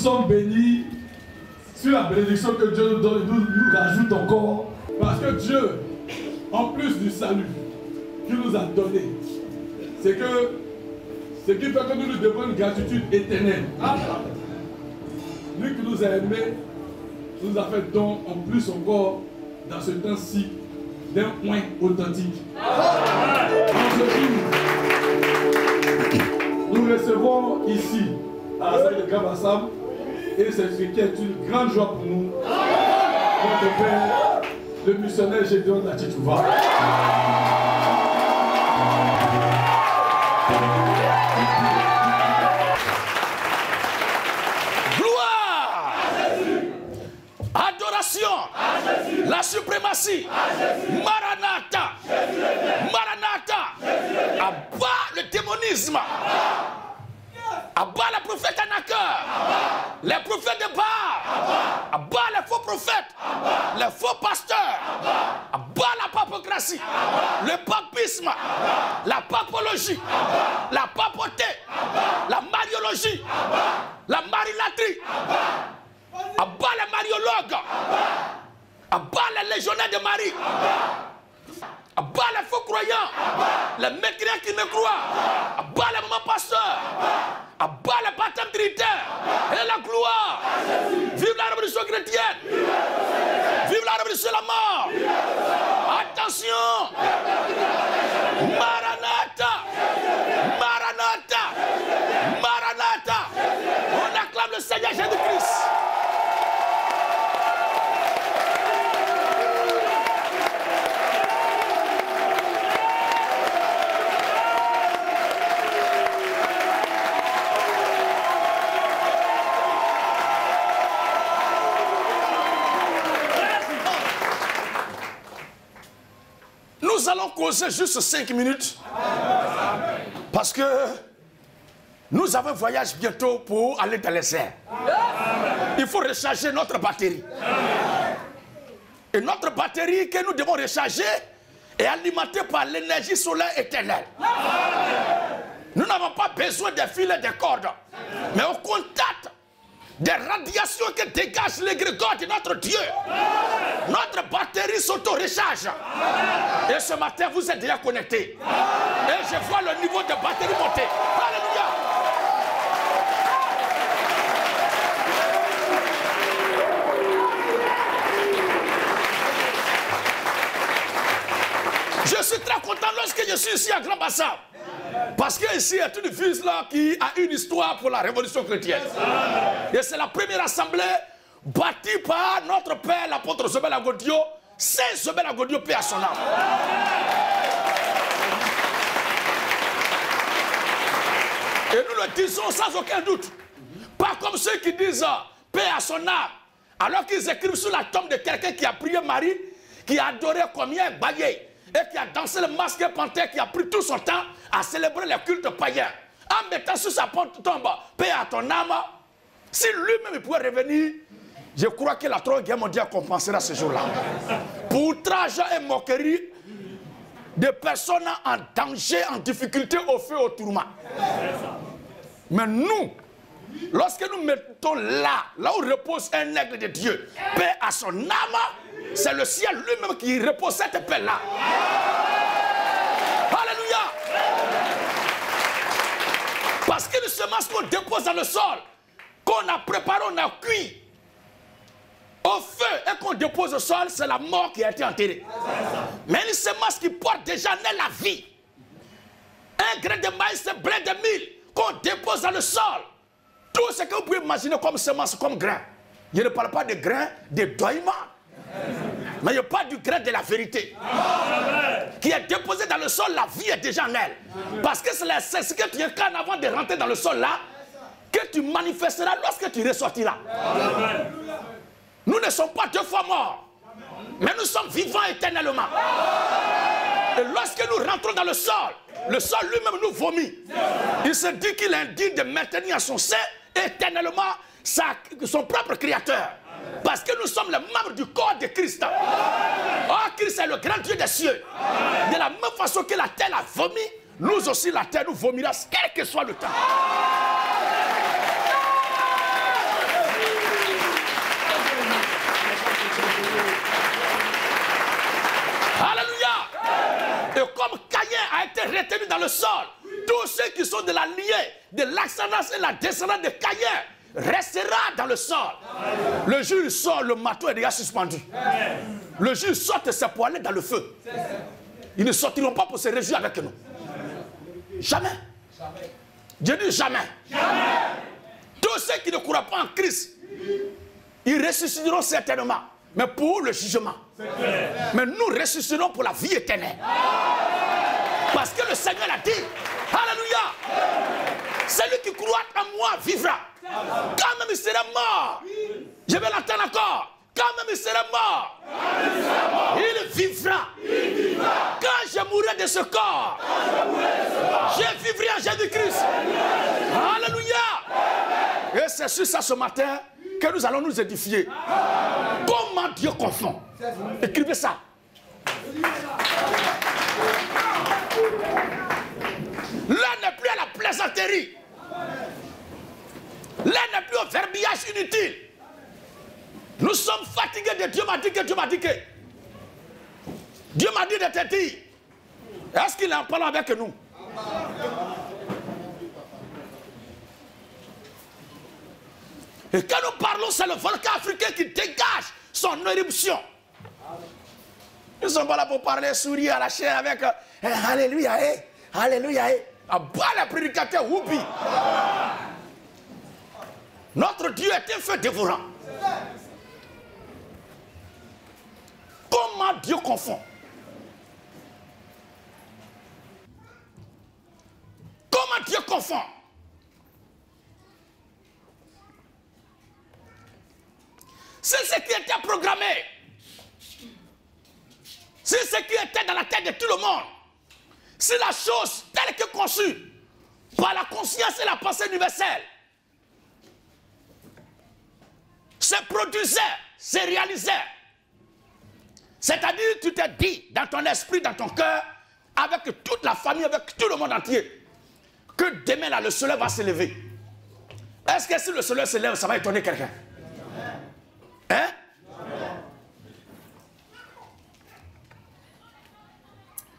sommes bénis sur la bénédiction que Dieu nous donne, nous rajoute encore. Parce que Dieu, en plus du salut qu'il nous a donné, c'est que ce qui fait que nous nous devons une gratitude éternelle. Lui qui nous a aimés, nous a fait don en plus encore dans ce temps-ci d'un point authentique. En ce jour, nous recevons ici à la salle de Grand-Bassam et c'est ce qui est une grande joie pour nous. Notre Père, le missionnaire Gédéon Natchitouva. La suprématie, Maranatha, Maranatha, abat le démonisme, abat les prophètes Anaker, les prophètes de Baal, abat les faux prophètes, les faux pasteurs, abat la papocratie, le papisme, la papologie, la papauté, la mariologie, la marilatrie, abat les mariologues, abat les légionnaires de Marie, abat les faux croyants, les mécréants qui me croient, abat les mamans pasteurs, abat les baptêmes trinitaires, et la gloire. Vive la révolution chrétienne, vive la révolution de la mort. Attention, Maranatha, Maranatha, Maranatha. On acclame le Seigneur Jésus-Christ. Nous allons causer juste 5 minutes parce que nous avons un voyage bientôt pour aller dans les airs. Il faut recharger notre batterie. Et notre batterie que nous devons recharger est alimentée par l'énergie solaire éternelle. Nous n'avons pas besoin des fils et des cordes, mais au contact des radiations que dégage l'égrégore de notre Dieu, notre batterie s'auto-recharge. Et ce matin, vous êtes déjà connectés. Et je vois le niveau de batterie monter. Alléluia. Je suis très content lorsque je suis ici à Grand-Bassam. Parce qu'ici, il y a une ville là qui a une histoire pour la révolution chrétienne. Et c'est la première assemblée bâtie par notre père, l'apôtre Zobel Agodio. C'est Zobel Agodio, paix à son âme. Et nous le disons sans aucun doute. Pas comme ceux qui disent paix à son âme. Alors qu'ils écrivent sur la tombe de quelqu'un qui a prié Marie, qui a adoré combien Baye, et qui a dansé le masque panthère, qui a pris tout son temps à célébrer les cultes païens. En mettant sur sa tombe, paix à ton âme, si lui-même pouvait revenir, je crois que la Troisième Guerre mondiale compensera ce jour-là. Pour outrage et moquerie de personnes en danger, en difficulté, au feu, au tourment. Mais nous, lorsque nous mettons là où repose un aigle de Dieu, paix à son âme, c'est le ciel lui-même qui repose cette paix-là. Alléluia. Parce que le semence qu'on dépose dans le sol, qu'on a préparé, on a cuit au feu et qu'on dépose au sol, c'est la mort qui a été enterrée. Mais une semence qui porte déjà en elle la vie. Un grain de maïs, un blé de mil qu'on dépose dans le sol. Tout ce que vous pouvez imaginer comme semence, comme grain. Je ne parle pas de grain de doigement. Mais il n'y a pas du grain de la vérité. Qui est déposé dans le sol, la vie est déjà en elle. Parce que c'est ce que tu incarnes avant de rentrer dans le sol là, que tu manifesteras lorsque tu ressortiras. Nous ne sommes pas 2 fois morts, mais nous sommes vivants éternellement. Et lorsque nous rentrons dans le sol lui-même nous vomit. Il se dit qu'il est indigne de maintenir à son sein éternellement son propre créateur. Parce que nous sommes les membres du corps de Christ. Oh, Christ est le grand Dieu des cieux. De la même façon que la terre a vomi, nous aussi la terre nous vomira, quel que soit le temps. bénédiction de la lignée, de l'ascendance et la descendance de Caïn restera dans le sol. Le jour il sort, le marteau est déjà suspendu. Le jour il sort ses poignets dans le feu. Ils ne sortiront pas pour se réjouir avec nous. Jamais. Dieu dit jamais. Tous ceux qui ne croient pas en Christ, ils ressusciteront certainement. Mais pour le jugement. Mais nous ressusciterons pour la vie éternelle. Parce que le Seigneur a dit, alléluia, celui qui croit en moi vivra. Quand même il sera mort. Je vais l'entendre encore. Quand même il sera mort. Il vivra. Quand je mourrai de ce corps, je vivrai en Jésus-Christ. Alléluia. Et c'est sur ça ce matin que nous allons nous édifier. Comment Dieu confond. Écrivez ça. Là n'est plus à la plaisanterie. Là n'est plus au verbiage inutile. Nous sommes fatigués de Dieu m'a dit que Dieu m'a dit que. Dieu m'a dit de te dire. Est-ce qu'il en parle avec nous? Et quand nous parlons, c'est le volcan africain qui dégage son éruption. Nous ne sommes pas là pour parler, sourire à la chair avec alléluia, alléluia, à bas les prédicateurs, whoopi. Notre Dieu est un feu dévorant. Comment Dieu confond? Comment Dieu confond? C'est ce qui était programmé. C'est ce qui était dans la tête de tout le monde. C'est la chose telle que conçue par la conscience et la pensée universelle. Se produisait, se réalisait. C'est-à-dire, tu t'es dit dans ton esprit, dans ton cœur, avec toute la famille, avec tout le monde entier, que demain là, le soleil va se lever. Est-ce que si le soleil se lève, ça va étonner quelqu'un? Hein?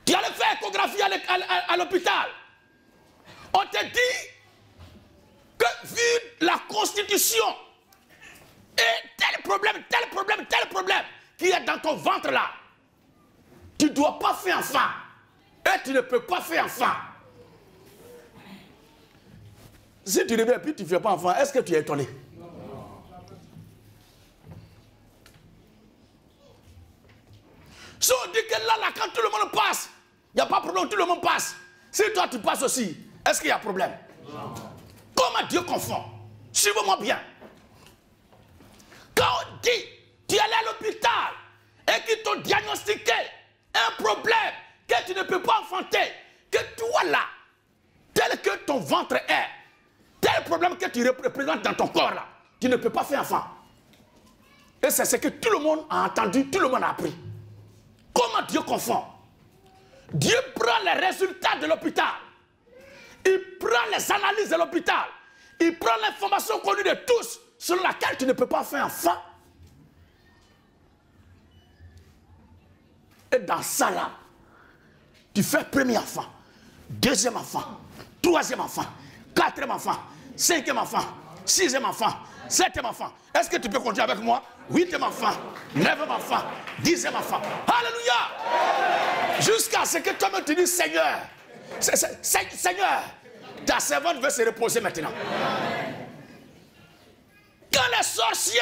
Tu allais faire échographie à l'hôpital. On te dit que vu la constitution et tel problème qui est dans ton ventre là, tu ne dois pas faire enfant. Et tu ne peux pas faire enfant. Si tu reviens et puis tu ne fais pas enfant, est-ce que tu es étonné? Si on dit que là, quand tout le monde passe, il n'y a pas de problème, tout le monde passe. Si toi tu passes aussi, est-ce qu'il y a problème? Non. Comment Dieu confond? Suivez-moi bien. Quand on dit, tu es allé à l'hôpital et qu'ils t'ont diagnostiqué un problème que tu ne peux pas enfanter, que toi là, tel que ton ventre est, tel problème que tu représentes dans ton corps là, tu ne peux pas faire enfant. Et c'est ce que tout le monde a entendu, tout le monde a appris. Comment Dieu confond? Dieu prend les résultats de l'hôpital. Il prend les analyses de l'hôpital. Il prend l'information connue de tous, selon laquelle tu ne peux pas faire enfant. Et dans ça là, tu fais premier enfant, deuxième enfant, troisième enfant, quatrième enfant, cinquième enfant, sixième enfant, septième enfant. Est-ce que tu peux continuer avec moi? Huitième enfant, neuvième enfant, dixième enfant. Alléluia! Jusqu'à ce que toi-même tu dis, Seigneur, Seigneur, ta servante veut se reposer maintenant. Quand les sorciers,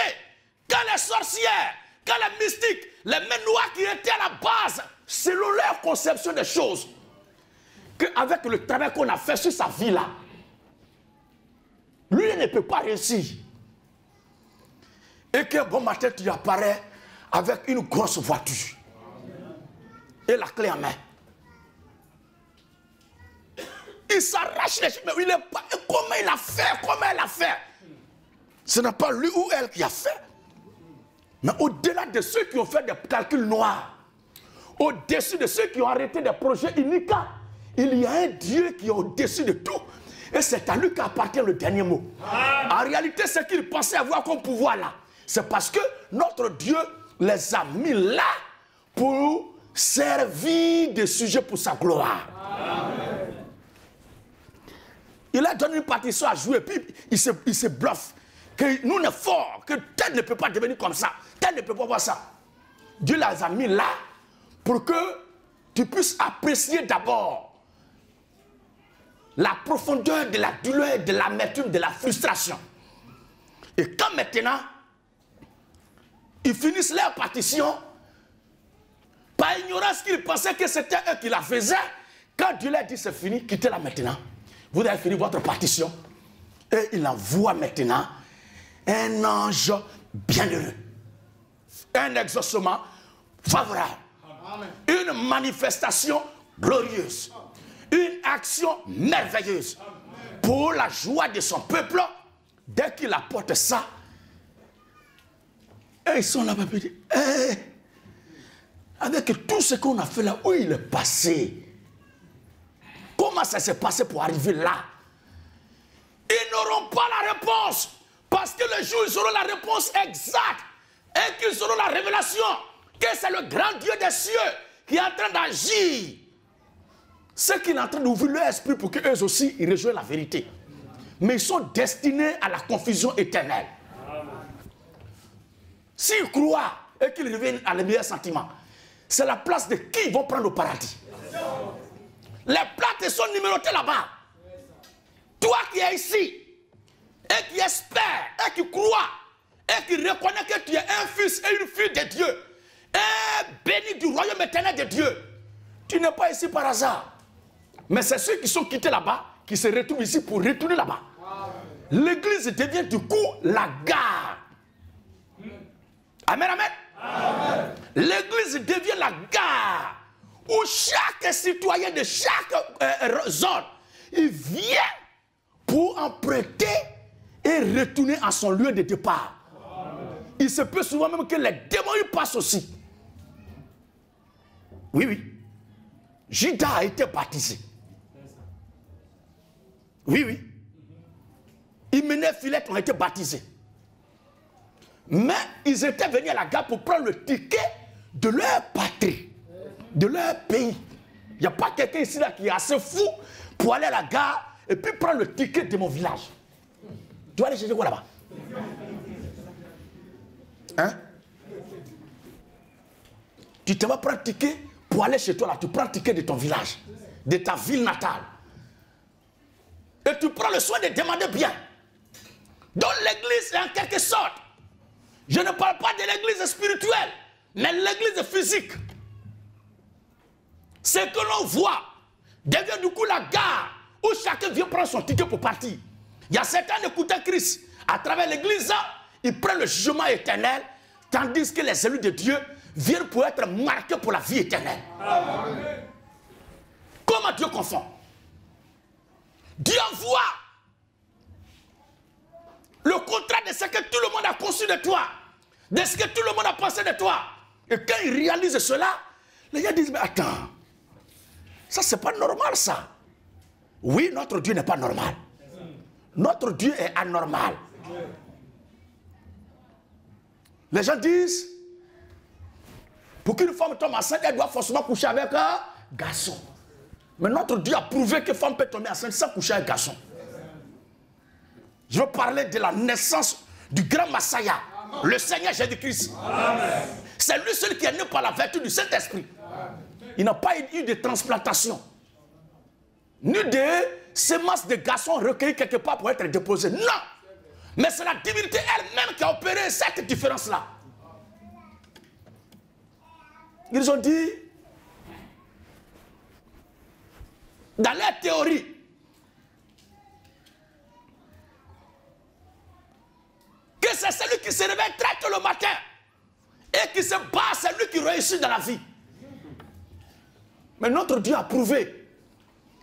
quand les sorcières, quand les mystiques, les menouas qui étaient à la base, selon leur conception des choses, qu'avec le travail qu'on a fait sur sa vie là, lui il ne peut pas réussir. Et qu'un bon matin tu apparais avec une grosse voiture et la clé en main. Il s'arrache les cheveux, il est pas. Comment il a fait? Comment elle a fait? Ce n'est pas lui ou elle qui a fait. Mais au-delà de ceux qui ont fait des calculs noirs, au-dessus de ceux qui ont arrêté des projets uniques, il y a un Dieu qui est au-dessus de tout. Et c'est à lui qu'appartient le dernier mot. En réalité, ce qu'il pensait avoir comme pouvoir là, c'est parce que notre Dieu les a mis là pour servir de sujet pour sa gloire. Amen. Il a donné une partition à jouer, puis il se bluffe. Que nous, on est forts, que tel ne peut pas devenir comme ça, tel ne peut pas voir ça. Dieu les a mis là pour que tu puisses apprécier d'abord la profondeur de la douleur, de l'amertume, de la frustration. Et quand maintenant, ils finissent leur partition, par ignorance qu'ils pensaient que c'était eux qui la faisaient, quand Dieu leur dit c'est fini, quittez-la maintenant. Vous avez fini votre partition. Et il envoie maintenant un ange bienheureux. Un exaucement favorable. Amen. Une manifestation glorieuse. Une action merveilleuse. Amen. Pour la joie de son peuple, dès qu'il apporte ça, et ils sont là-bas, ils disent, avec tout ce qu'on a fait là, où il est passé? Comment ça s'est passé pour arriver là? Ils n'auront pas la réponse. Parce que le jour où ils auront la réponse exacte et qu'ils auront la révélation que c'est le grand Dieu des cieux qui est en train d'agir, c'est qu'il est en train d'ouvrir leur esprit pour qu'eux aussi ils rejoignent la vérité. Mais ils sont destinés à la confusion éternelle. S'ils croient et qu'ils reviennent à les meilleurs sentiments, c'est la place de qui ils vont prendre au paradis. Les places sont numérotées là-bas. Toi qui es ici, et qui espère, et qui croit, et qui reconnaît que tu es un fils et une fille de Dieu, et béni du royaume éternel de Dieu, tu n'es pas ici par hasard. Mais c'est ceux qui sont quittés là-bas, qui se retrouvent ici pour retourner là-bas. L'église devient du coup la gare. Amen, amen. Amen. L'église devient la gare où chaque citoyen de chaque zone, il vient pour emprunter et retourner à son lieu de départ. Amen. Il se peut souvent même que les démons y passent aussi. Oui, oui. Judas a été baptisé. Oui, oui. Hyménée et Philette ont été baptisés. Mais ils étaient venus à la gare pour prendre le ticket de leur patrie, de leur pays. Il n'y a pas quelqu'un ici là qui est assez fou pour aller à la gare et puis prendre le ticket de mon village. Tu vas aller chercher quoi là-bas? Hein? Tu te vas prendre un ticket pour aller chez toi là. Tu prends le ticket de ton village, de ta ville natale. Et tu prends le soin de demander bien. Dans l'église, en quelque sorte, je ne parle pas de l'église spirituelle, mais l'église physique. Ce que l'on voit devient du coup la gare où chacun vient prendre son ticket pour partir. Il y a certains écoutant Christ à travers l'église, ils prennent le jugement éternel, tandis que les élus de Dieu viennent pour être marqués pour la vie éternelle. Amen. Comment Dieu confond? Dieu voit le contraire de ce que tout le monde a conçu de toi, de ce que tout le monde a pensé de toi. Et quand ils réalisent cela, les gens disent, mais attends, ça c'est pas normal ça. Oui, notre Dieu n'est pas normal. Notre Dieu est anormal. Les gens disent, pour qu'une femme tombe enceinte, elle doit forcément coucher avec un garçon. Mais notre Dieu a prouvé qu'une femme peut tomber enceinte sans coucher avec un garçon. Je veux parler de la naissance du grand Messiah, le Seigneur Jésus-Christ. C'est lui seul qui est né par la vertu du Saint-Esprit. Il n'a pas eu de transplantation, ni de semences de garçons recueillies quelque part pour être déposées. Non! Mais c'est la divinité elle-même qui a opéré cette différence-là. Ils ont dit, dans leur théorie, que c'est celui qui se réveille très tôt le matin et qui se bat, c'est lui qui réussit dans la vie. Mais notre Dieu a prouvé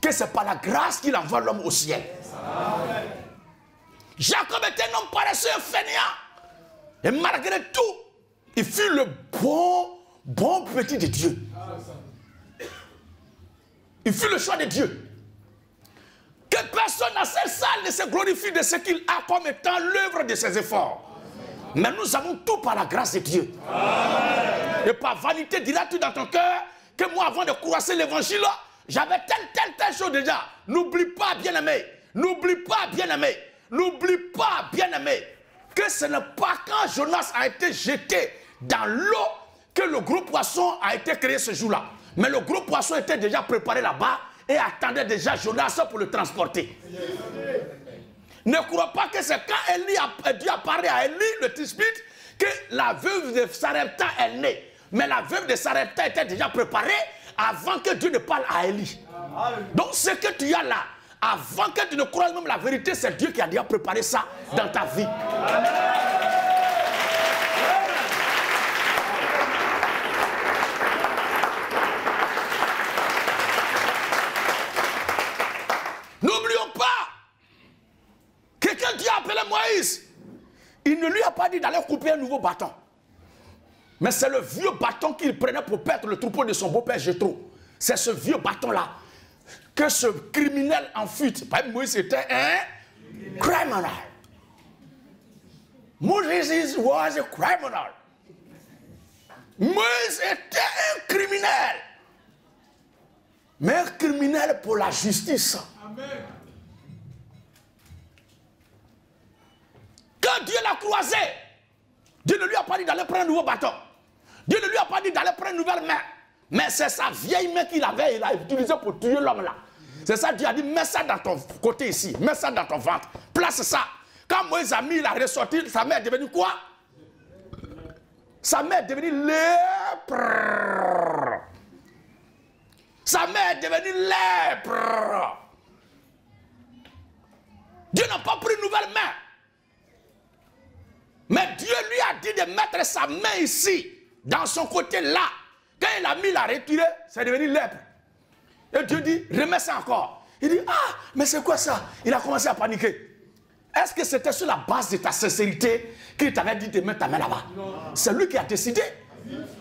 que c'est par la grâce qu'il envoie l'homme au ciel. Amen. Jacob était un homme paresseux et fainéant. Et malgré tout, il fut le bon petit de Dieu. Il fut le choix de Dieu. Que personne n'a cette salle ne se glorifie de ce qu'il a comme étant l'œuvre de ses efforts. Mais nous avons tout par la grâce de Dieu. Amen. Et par vanité, diras-tu dans ton cœur que moi, avant de croiser l'évangile, j'avais telle chose déjà. N'oublie pas, bien-aimé, n'oublie pas, bien-aimé, n'oublie pas, bien-aimé, que ce n'est pas quand Jonas a été jeté dans l'eau que le gros poisson a été créé ce jour-là. Mais le gros poisson était déjà préparé là-bas et attendait déjà Jonas pour le transporter. Ne crois pas que c'est quand Dieu apparaît à Élie, le Tishbite, que la veuve de Sarepta est née. Mais la veuve de Sarepta était déjà préparée avant que Dieu ne parle à Élie. Donc ce que tu as là, avant que tu ne croises même la vérité, c'est Dieu qui a déjà préparé ça dans ta vie. N'oublions pas que quand Dieu a appelé Moïse, il ne lui a pas dit d'aller couper un nouveau bâton. Mais c'est le vieux bâton qu'il prenait pour perdre le troupeau de son beau-père Jéthro. C'est ce vieux bâton-là que ce criminel en fuite. Moïse était un criminal. Moses was a criminal. Moïse était un criminel. Mais un criminel pour la justice. Amen. Quand Dieu l'a croisé, Dieu ne lui a pas dit d'aller prendre un nouveau bâton. Dieu ne lui a pas dit d'aller prendre une nouvelle main. Mais c'est sa vieille main qu'il avait, il a utilisé pour tuer l'homme là. C'est ça, Dieu a dit, mets ça dans ton côté ici, mets ça dans ton ventre, place ça. Quand Moïse a mis, il a ressorti, sa main est devenue quoi? Sa main est devenue lèpre. Sa main est devenue lèpre. Dieu n'a pas pris une nouvelle main. Mais Dieu lui a dit de mettre sa main ici, dans son côté là. Quand il a mis, il a retiré, c'est devenu lèpre. Et Dieu dit, remets ça encore. Il dit, ah, mais c'est quoi ça? Il a commencé à paniquer. Est-ce que c'était sur la base de ta sincérité qu'il t'avait dit de mettre ta main là-bas? C'est lui qui a décidé.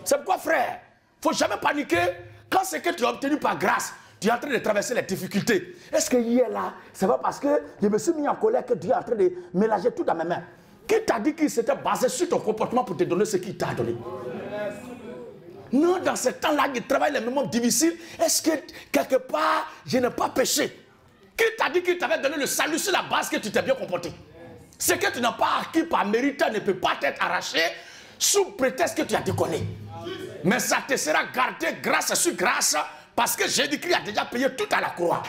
C'est pourquoi, frère, il ne faut jamais paniquer quand c'est que tu as obtenu par grâce. Tu es en train de traverser les difficultés. Est-ce que hier là, c'est pas parce que je me suis mis en colère que Dieu est en train de mélanger tout dans mes mains? Qui t'a dit qu'il s'était basé sur ton comportement pour te donner ce qu'il t'a donné? Non, dans ce temps-là, il travaille les moments difficiles. Est-ce que quelque part, je n'ai pas péché? Qui t'a dit qu'il t'avait donné le salut sur la base que tu t'es bien comporté? Ce que tu n'as pas acquis par mérite ne peut pas t'être arraché sous prétexte que tu as déconné. Mais ça te sera gardé grâce sur grâce parce que Jésus-Christ a déjà payé tout à la croix.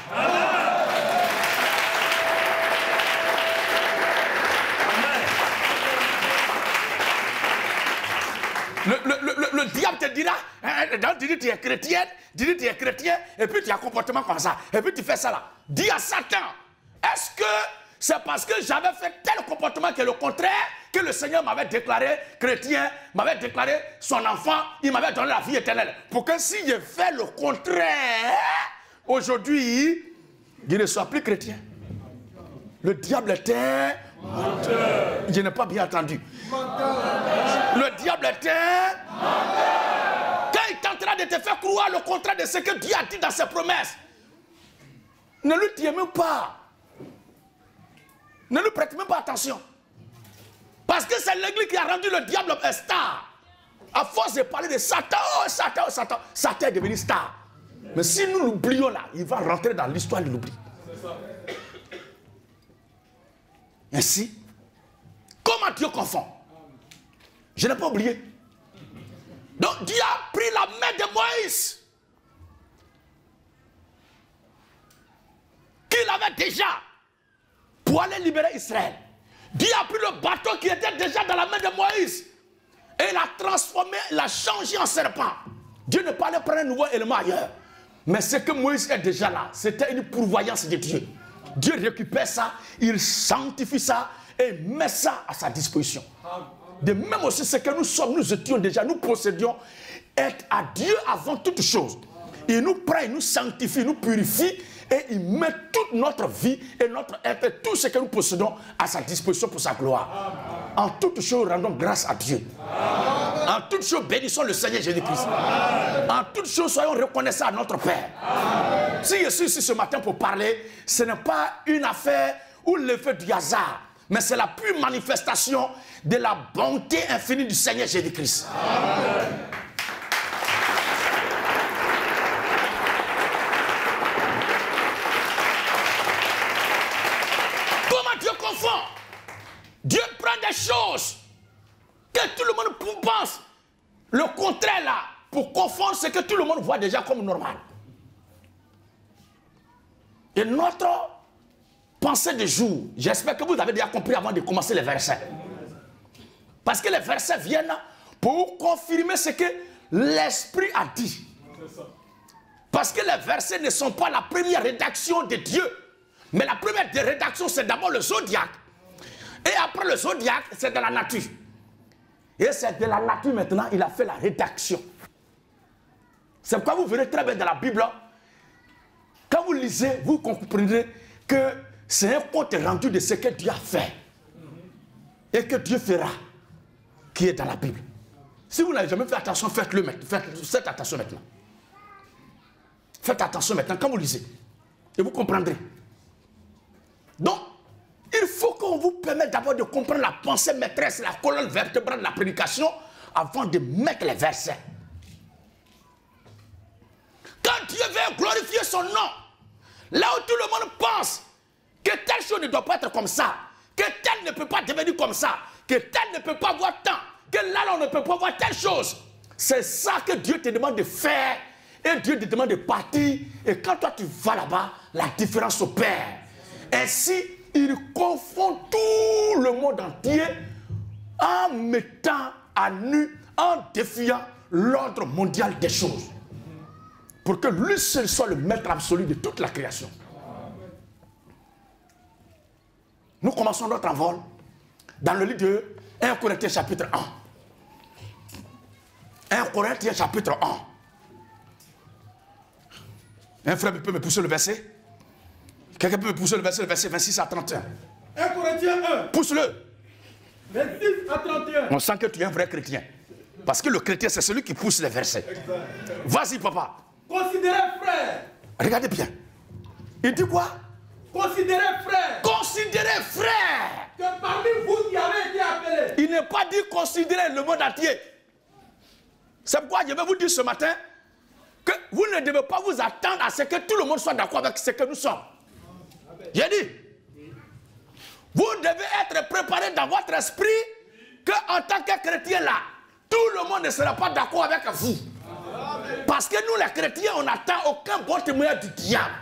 Le diable te dira, tu dis tu es chrétienne, et puis tu as un comportement comme ça, et puis tu fais ça là. Dis à Satan, est-ce que c'est parce que j'avais fait tel comportement que le contraire, que le Seigneur m'avait déclaré chrétien, m'avait déclaré son enfant, il m'avait donné la vie éternelle. Pour que si je fais le contraire, aujourd'hui, je ne sois plus chrétien. Le diable était menteur. Je n'ai pas bien entendu. Menteur. Le diable était menteur. Quand il tentera de te faire croire le contraire de ce que Dieu a dit dans ses promesses, ne lui tiens même pas. Ne lui prête même pas attention. Parce que c'est l'église qui a rendu le diable un star. À force de parler de Satan, oh Satan, oh Satan, Satan est devenu star. Mais si nous l'oublions là, il va rentrer dans l'histoire de l'oubli. Ainsi, comment Dieu confond? Je n'ai pas oublié. Donc Dieu a pris la main de Moïse, qu'il avait déjà, pour aller libérer Israël. Dieu a pris le bâton qui était déjà dans la main de Moïse et l'a transformé, l'a changé en serpent. Dieu ne parlait pas d'un nouveau élément ailleurs. Mais ce que Moïse est déjà là, c'était une pourvoyance de Dieu. Dieu récupère ça, il sanctifie ça et met ça à sa disposition. De même aussi ce que nous sommes, nous étions déjà, nous possédions, être à Dieu avant toute chose. Il nous prend, il nous sanctifie, il nous purifie et il met toute notre vie et notre être, tout ce que nous possédons à sa disposition pour sa gloire. En toutes choses, rendons grâce à Dieu. En toutes choses, bénissons le Seigneur Jésus-Christ. En toutes choses, soyons reconnaissants à notre Père. Si je suis ici ce matin pour parler, ce n'est pas une affaire ou l'effet du hasard, mais c'est la pure manifestation de la bonté infinie du Seigneur Jésus-Christ. Dieu prend des choses que tout le monde pense le contraire là, pour confondre ce que tout le monde voit déjà comme normal. Et notre pensée du jour, j'espère que vous avez déjà compris avant de commencer les versets. Parce que les versets viennent pour confirmer ce que l'Esprit a dit. Parce que les versets ne sont pas la première rédaction de Dieu. Mais la première rédaction, c'est d'abord le zodiaque. Et après le zodiaque, c'est de la nature. Et c'est de la nature maintenant, il a fait la rédaction. C'est pourquoi vous verrez très bien dans la Bible, quand vous lisez, vous comprendrez que c'est un compte rendu de ce que Dieu a fait. Et que Dieu fera, qui est dans la Bible. Si vous n'avez jamais fait attention, faites-le maintenant. Faites attention maintenant. Faites attention maintenant quand vous lisez. Et vous comprendrez. Donc, il faut qu'on vous permette d'abord de comprendre la pensée maîtresse, la colonne vertébrale de la prédication, avant de mettre les versets. Quand Dieu veut glorifier son nom, là où tout le monde pense que telle chose ne doit pas être comme ça, que tel ne peut pas devenir comme ça, que tel ne peut pas voir tant, que là on ne peut pas voir telle chose. C'est ça que Dieu te demande de faire. Et Dieu te demande de partir. Et quand toi tu vas là-bas, la différence s'opère. Ainsi, il confond tout le monde entier en mettant à nu, en défiant l'ordre mondial des choses. Pour que lui seul soit le maître absolu de toute la création. Nous commençons notre envol dans le livre de 1 Corinthiens chapitre 1. 1 Corinthiens chapitre 1. Un frère peut me pousser le verset? Quelqu'un peut me pousser le verset 26 à 31. 1 Corinthiens 1. Pousse-le. 26 à 31. On sent que tu es un vrai chrétien. Parce que le chrétien, c'est celui qui pousse les versets. Vas-y, papa. Considérez, frère. Regardez bien. Il dit quoi? Considérez, frère. Considérez, frère. Que parmi vous qui avez été appelés. Il n'est pas dit considérer le monde entier. C'est pourquoi je vais vous dire ce matin que vous ne devez pas vous attendre à ce que tout le monde soit d'accord avec ce que nous sommes. J'ai dit, vous devez être préparé dans votre esprit qu'en tant que chrétien là, tout le monde ne sera pas d'accord avec vous. Parce que nous les chrétiens, on n'attend aucun bon témoignage du diable.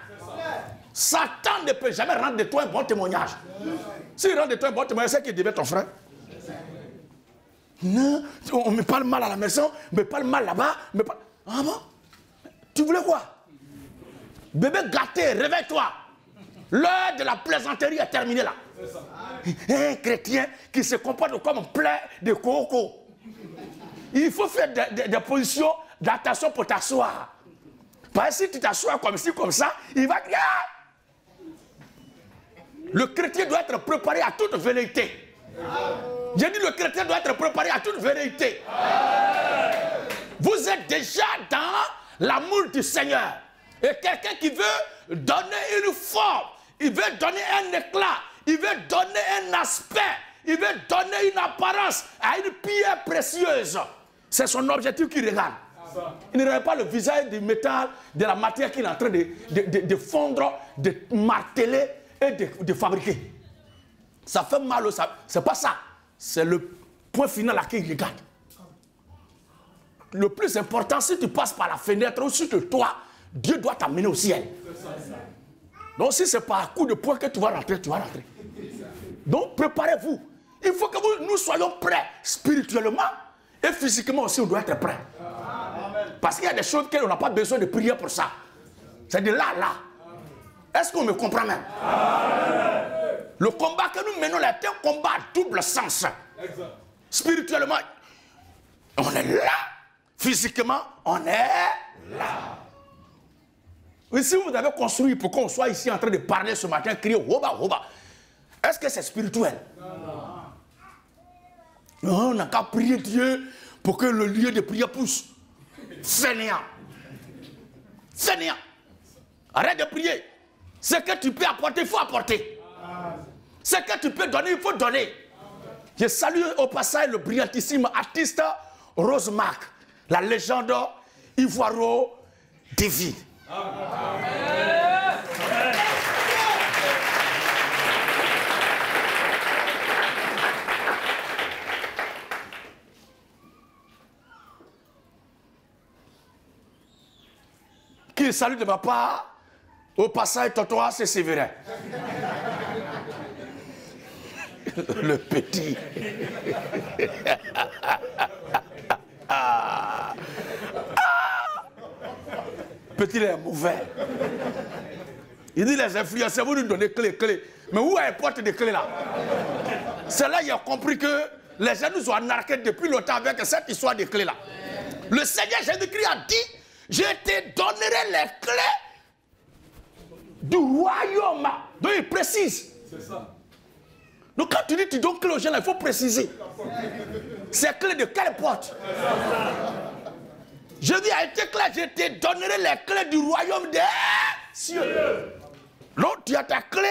Satan ne peut jamais rendre de toi un bon témoignage. S'il rend de toi un bon témoignage, c'est qu'il devait ton frère. Non, on me parle mal à la maison, on me parle mal là-bas. Ah bon? Tu voulais quoi? Bébé gâté, réveille-toi. L'heure de la plaisanterie est terminée là. Un chrétien qui se comporte comme un plat de coco. Il faut faire des positions d'attention pour t'asseoir. Parce que si tu t'assois comme ci, comme ça, il va crier. Le chrétien doit être préparé à toute vérité. J'ai dit le chrétien doit être préparé à toute vérité. Vous êtes déjà dans l'amour du Seigneur. Et quelqu'un qui veut donner une forme, il veut donner un éclat, il veut donner un aspect, il veut donner une apparence à une pierre précieuse. C'est son objectif qu'il regarde. Il ne regarde pas le visage du métal, de la matière qu'il est en train de fondre, de marteler et de fabriquer. Ça fait mal, c'est pas ça. C'est le point final à qui il regarde. Le plus important, si tu passes par la fenêtre ou sur le toit, Dieu doit t'amener au ciel. Donc si c'est par coup de poing que tu vas rentrer, tu vas rentrer. Donc préparez-vous. Il faut que nous soyons prêts spirituellement et physiquement aussi, on doit être prêts. Parce qu'il y a des choses qu'on n'a pas besoin de prier pour ça. C'est de là, là. Est-ce qu'on me comprend même? Le combat que nous menons là est un combat à double sens. Spirituellement, on est là. Physiquement, on est là. Et si vous avez construit pour qu'on soit ici en train de parler ce matin, crier woba woba, est-ce que c'est spirituel? Non, on n'a qu'à prier Dieu pour que le lieu de prière pousse. Fainéant. Fainéant. Arrête de prier. Ce que tu peux apporter, il faut apporter. Ce que tu peux donner, il faut donner. Je salue au passage le brillantissime artiste Rose Marc, la légende ivoiro-divine. dit salut de ma part. Au passage, tonton c'est Sévérin. Le petit. Petit, il est mauvais. Il dit les influenceurs, vous nous donnez clé. Mais où est la porte de clé là? C'est là qu'il a compris que les gens nous ont narqués depuis longtemps avec cette histoire de clés là. Le Seigneur Jésus-Christ a dit, je te donnerai les clés du royaume. Donc il précise. C'est ça. Donc quand tu dis tu donnes clé aux gens, il faut préciser. C'est clé de quelle porte? Jésus a été clair, je te donnerai les clés du royaume des cieux. Donc tu as ta clé,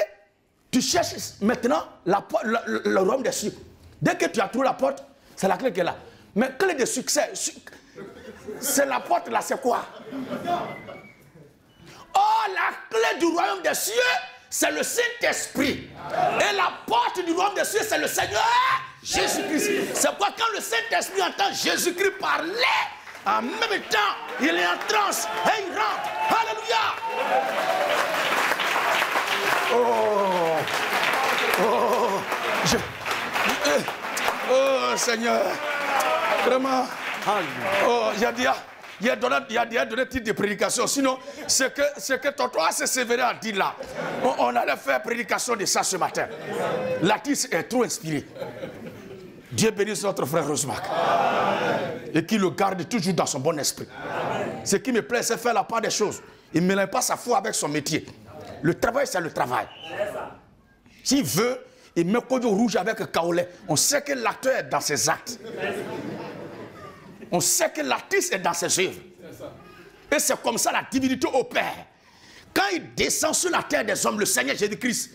tu cherches maintenant le royaume des cieux. Dès que tu as trouvé la porte, c'est la clé qui est là. Mais clé de succès, c'est la porte là, c'est quoi? Oh, la clé du royaume des cieux, c'est le Saint-Esprit. Et la porte du royaume des cieux, c'est le Seigneur Jésus-Christ. C'est pourquoi quand le Saint-Esprit entend Jésus-Christ parler, en même temps, il est en transe et il rentre. Alléluia. Oh Seigneur, vraiment. Il y a donné titre de prédication. Sinon, ce que tonton A.C. Sévérin a dit là, on allait faire prédication de ça ce matin. L'artiste est trop inspiré. Dieu bénisse notre frère Rosemark. Et qu'il le garde toujours dans son bon esprit. Ce qui me plaît, c'est faire la part des choses. Il ne mélange pas sa foi avec son métier. Le travail, c'est le travail. S'il veut, il met Kodio rouge avec Kaolé. On sait que l'acteur est dans ses actes. On sait que l'artiste est dans ses œuvres. Et c'est comme ça la divinité opère. Quand il descend sur la terre des hommes, le Seigneur Jésus-Christ,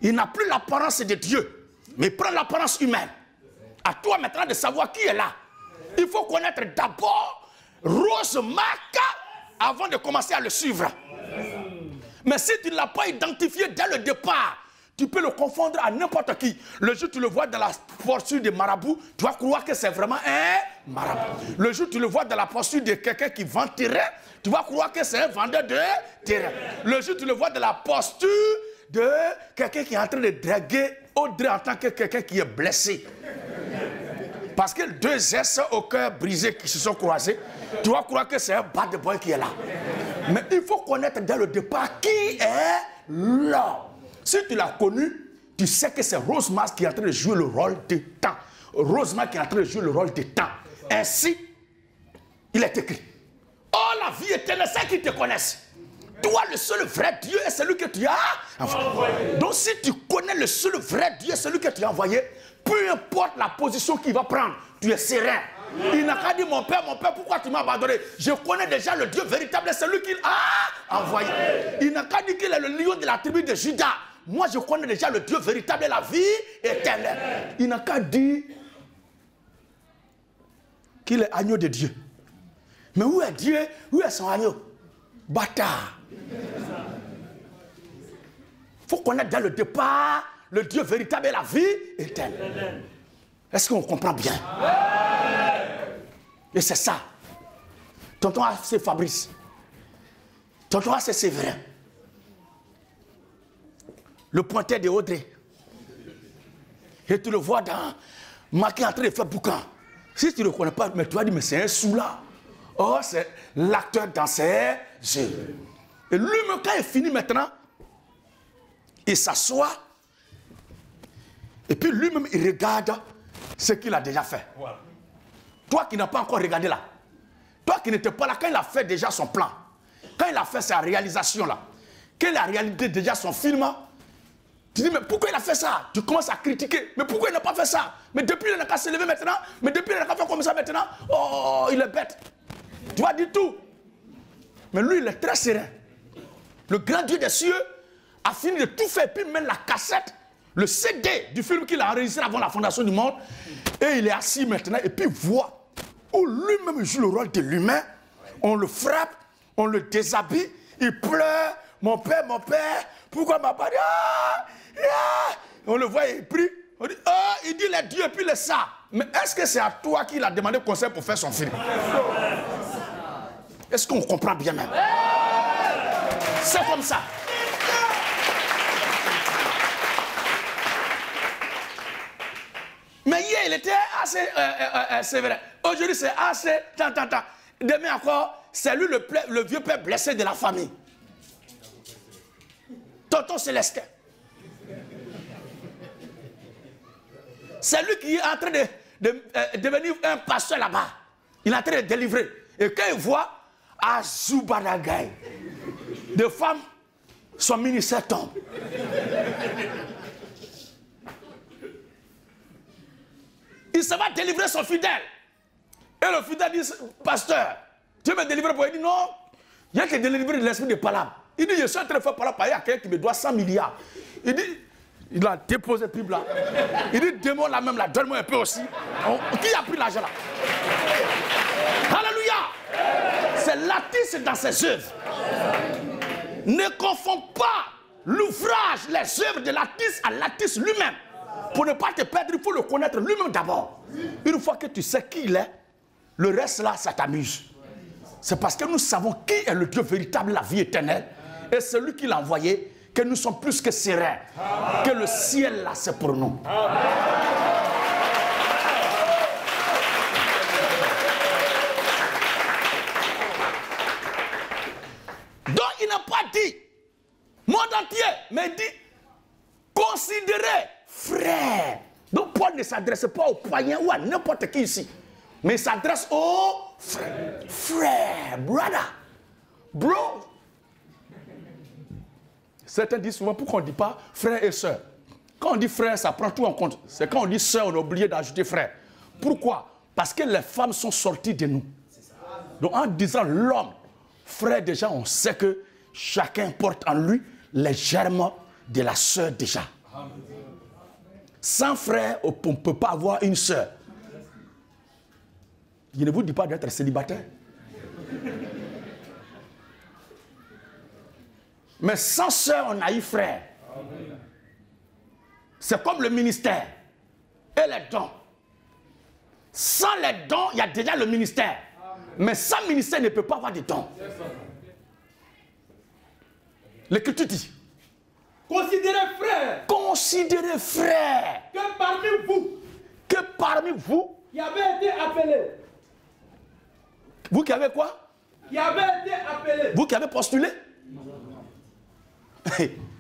il n'a plus l'apparence de Dieu, mais il prend l'apparence humaine. À toi maintenant de savoir qui est là. Il faut connaître d'abord Rosemark avant de commencer à le suivre. Mais si tu ne l'as pas identifié dès le départ, tu peux le confondre à n'importe qui. Le jour où tu le vois dans la posture de marabout, tu vas croire que c'est vraiment un marabout. Le jour où tu le vois dans la posture de quelqu'un qui vend terrain, tu vas croire que c'est un vendeur de terrain. Le jour où tu le vois dans la posture de quelqu'un qui est en train de draguer Audrey en tant que quelqu'un qui est blessé. Parce que deux S au cœur brisé qui se sont croisés, tu vas croire que c'est un bad boy qui est là. Mais il faut connaître dès le départ qui est là. Si tu l'as connu, tu sais que c'est Rosemark qui est en train de jouer le rôle de temps. Rosemark qui est en train de jouer le rôle de temps. Ainsi, il est écrit. Oh, la vie éternelle, c'est qu'ils te connaissent. Toi, le seul vrai Dieu est celui que tu as envoyé. Donc, si tu connais le seul vrai Dieu, celui que tu as envoyé, peu importe la position qu'il va prendre, tu es serein. Il n'a qu'à dire mon père, pourquoi tu m'as abandonné? Je connais déjà le Dieu véritable, celui qu'il a envoyé. Il n'a qu'à dire qu'il est le lion de la tribu de Juda. Moi, je connais déjà le Dieu véritable et la vie éternelle. Il n'a qu'à dire qu'il est agneau de Dieu. Mais où est Dieu? Où est son agneau? Bâtard. Il faut connaître dès le départ le Dieu véritable et la vie éternelle. Est-ce qu'on comprend bien? Et c'est ça. Tonton A.C. Fabrice. Tonton A.C. Sévérin. Le pointeur de Audrey. Et tu le vois dans marqué en train de faire boucan. Si tu ne le connais pas, mais tu vas dire, mais c'est un sou là. Oh, c'est l'acteur dans ses yeux. Et lui-même, quand il finit maintenant, il s'assoit. Et puis lui-même, il regarde ce qu'il a déjà fait. Voilà. Toi qui n'as pas encore regardé là. Toi qui n'étais pas là quand il a fait déjà son plan. Quand il a fait sa réalisation là. Quand il a réalisé déjà son film. Tu dis, mais pourquoi il a fait ça? Tu commences à critiquer. Mais pourquoi il n'a pas fait ça? Mais depuis, il n'a qu'à se lever maintenant. Mais depuis, il n'a qu'à faire comme ça maintenant. Oh, il est bête. Tu vas dire tout. Mais lui, il est très serein. Le grand Dieu des cieux a fini de tout faire. Puis même la cassette, le CD du film qu'il a enregistré avant la fondation du monde. Et il est assis maintenant et puis voit où lui-même joue le rôle de l'humain. On le frappe, on le déshabille, il pleure. Mon père, pourquoi m'a pas dit? On le voit et il prie. On dit, il dit les dieux et puis les ça. Mais est-ce que c'est à toi qu'il a demandé conseil pour faire son film? Est-ce qu'on comprend bien même? C'est comme ça. Mais hier, il était assez sévère. Aujourd'hui, c'est assez... Demain encore, c'est lui le vieux père blessé de la famille. Tonton Célestin. C'est lui qui est en train de devenir un pasteur là-bas. Il est en train de délivrer. Et quand il voit Azubaragay, de femmes, son ministère tombe. Il se va délivrer son fidèle. Et le fidèle dit, pasteur, tu veux me délivrer pour lui? Il dit, non, il y a que délivrer de l'esprit de Palabre. Il dit, je suis en train de faire Palabre, il y a quelqu'un qui me doit 100 milliards. Il dit, il a déposé Bible là. Il dit, démon là même là, donne-moi un peu aussi. Qui a pris l'argent là? Alléluia! C'est l'artiste dans ses œuvres. Ne confonds pas l'ouvrage, les œuvres de l'artiste à l'artiste lui-même. Pour ne pas te perdre, il faut le connaître lui-même d'abord. Une fois que tu sais qui il est, le reste là, ça t'amuse. C'est parce que nous savons qui est le Dieu véritable, la vie éternelle. Et celui qui l'a envoyé, que nous sommes plus que sereins. Que le ciel là, c'est pour nous. Donc il n'a pas dit, monde entier, mais il dit, considérez frère. Donc Paul ne s'adresse pas aux païens ou à n'importe qui ici. Mais il s'adresse aux frères. Frère, brother, bro. Certains disent souvent, pourquoi on ne dit pas frère et soeur? Quand on dit frère, ça prend tout en compte. C'est quand on dit soeur, on a oublié d'ajouter frère. Pourquoi? Parce que les femmes sont sorties de nous. Donc en disant l'homme, frère, déjà, on sait que chacun porte en lui les germes de la soeur déjà. Sans frère, on ne peut pas avoir une soeur. Je ne vous dis pas d'être célibataire. Mais sans soeur, on a eu frère. C'est comme le ministère et les dons. Sans les dons, il y a déjà le ministère. Mais sans ministère, il ne peut pas avoir de dons. L'Écriture dit, considérez frère. Considérez frère. Que parmi vous. Qui avez été appelé. Vous qui avez quoi? Qui avez été appelé. Vous qui avez postulé?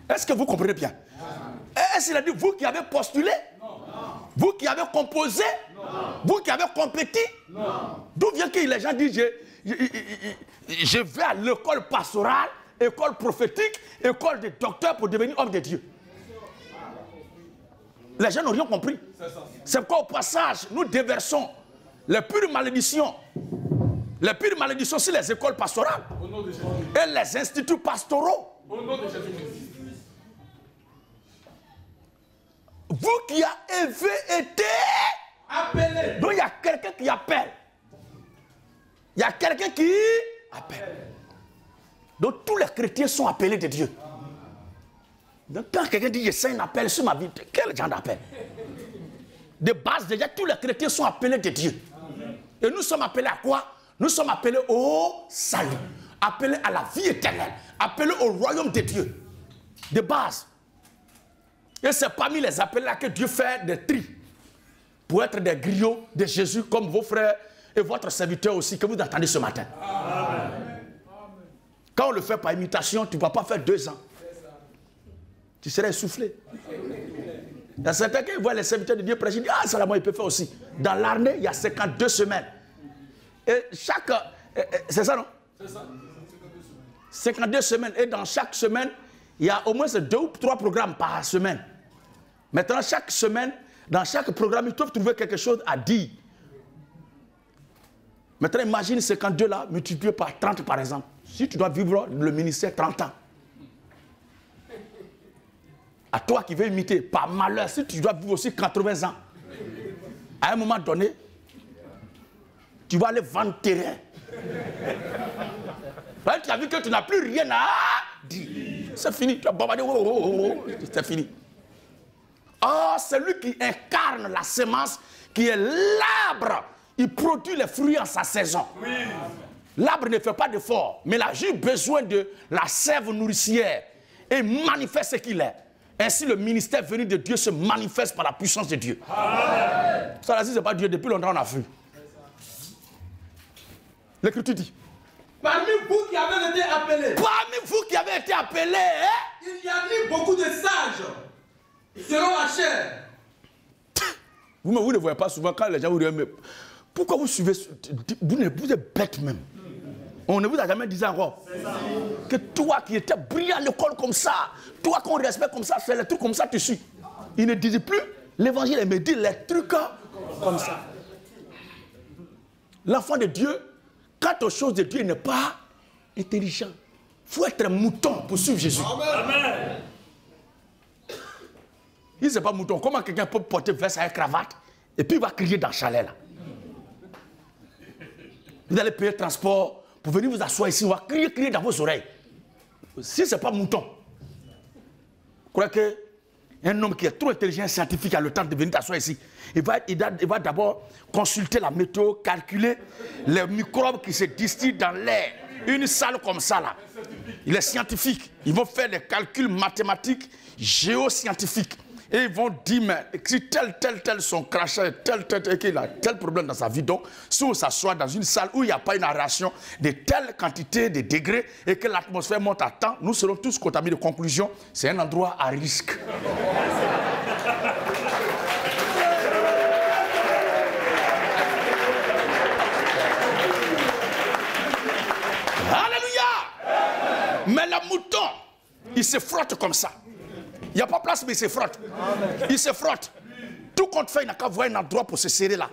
Est-ce que vous comprenez bien? Est-ce qu'il a dit vous qui avez postulé? Non. Vous qui avez composé? Non. Vous qui avez compétit? Non. D'où vient que les gens disent je vais à l'école pastorale, école prophétique, école de docteur pour devenir homme de Dieu? Les gens n'ont rien compris. C'est pourquoi au passage, nous déversons les pures malédictions. Les pures malédictions sur les écoles pastorales et les instituts pastoraux. Au nom de Jésus-Christ. Vous qui avez été appelé. Donc il y a quelqu'un qui appelle. Il y a quelqu'un qui appelle. Donc tous les chrétiens sont appelés de Dieu. Donc quand quelqu'un dit c'est un appel sur ma vie, quel genre d'appel? De base déjà, tous les chrétiens sont appelés de Dieu. Et nous sommes appelés à quoi? Nous sommes appelés au salut, appelés à la vie éternelle, appelés au royaume de Dieu. De base. Et c'est parmi les appelés-là que Dieu fait des tris pour être des griots de Jésus comme vos frères et votre serviteur aussi que vous attendez ce matin. Amen. Quand on le fait par imitation, tu ne vas pas faire 2 ans. Tu serais essoufflé. Il y a certains qui voient les serviteurs de Dieu prêcher, ils disent, ah, ça là, moi, il peut faire aussi. Dans l'armée, il y a 52 semaines. Et chaque... c'est ça, non? C'est ça. 52 semaines. Et dans chaque semaine, il y a au moins 2 ou 3 programmes par semaine. Maintenant, chaque semaine, dans chaque programme, ils doivent trouver quelque chose à dire. Maintenant, imagine 52 là, multiplié par 30 par exemple. Si tu dois vivre le ministère 30 ans. À toi qui veux imiter, par malheur, si tu dois vivre aussi 80 ans. À un moment donné, tu vas aller vendre terrain. Tu as vu que tu n'as plus rien à dire. C'est fini. Tu as bombardé. C'est fini. Oh, c'est lui qui incarne la semence, qui est l'arbre. Il produit les fruits en sa saison. Oui. L'arbre ne fait pas d'effort, mais il a juste besoin de la sève nourricière et manifeste ce qu'il est. Ainsi, le ministère venu de Dieu se manifeste par la puissance de Dieu. Amen. Ça, là, si ce n'est pas Dieu, depuis longtemps, on a vu. L'Écriture dit. Parmi vous qui avez été appelés. Parmi vous qui avez été appelés. Hein? Il y a ni beaucoup de sages, selon la chair. Vous ne voyez pas souvent quand les gens vous disent, mais pourquoi vous suivez, vous êtes bête même. On ne vous a jamais dit encore que toi qui étais brillant à l'école comme ça, toi qu'on respecte comme ça, c'est les trucs comme ça tu suis. Il ne disait plus l'évangile, il me dit les trucs comme ça. L'enfant de Dieu, quant aux choses de Dieu, n'est pas intelligent. Il faut être un mouton pour suivre Jésus. Amen. Il n'est pas mouton. Comment quelqu'un peut porter veste avec cravate et puis il va crier dans le chalet là? Vous allez payer le transport pour venir vous asseoir ici, on va crier dans vos oreilles. Si ce n'est pas mouton, vous croyez qu'un homme qui est trop intelligent, scientifique, a le temps de venir t'asseoir ici. Il va d'abord consulter la météo, calculer les microbes qui se distillent dans l'air. Une salle comme ça là, il est scientifique. Ils vont faire des calculs mathématiques, géoscientifiques. Et ils vont dire, mais si tel son crachat, qu'il a tel problème dans sa vie, donc si on s'assoit dans une salle où il n'y a pas une aération de telle quantité de degrés et que l'atmosphère monte à temps, nous serons tous contaminés. De conclusion, c'est un endroit à risque. Alléluia! Mais le mouton, il se frotte comme ça. Il n'y a pas place, mais il se frotte. Il se frotte. Tout compte fait, il n'a qu'à voir un endroit pour se serrer là.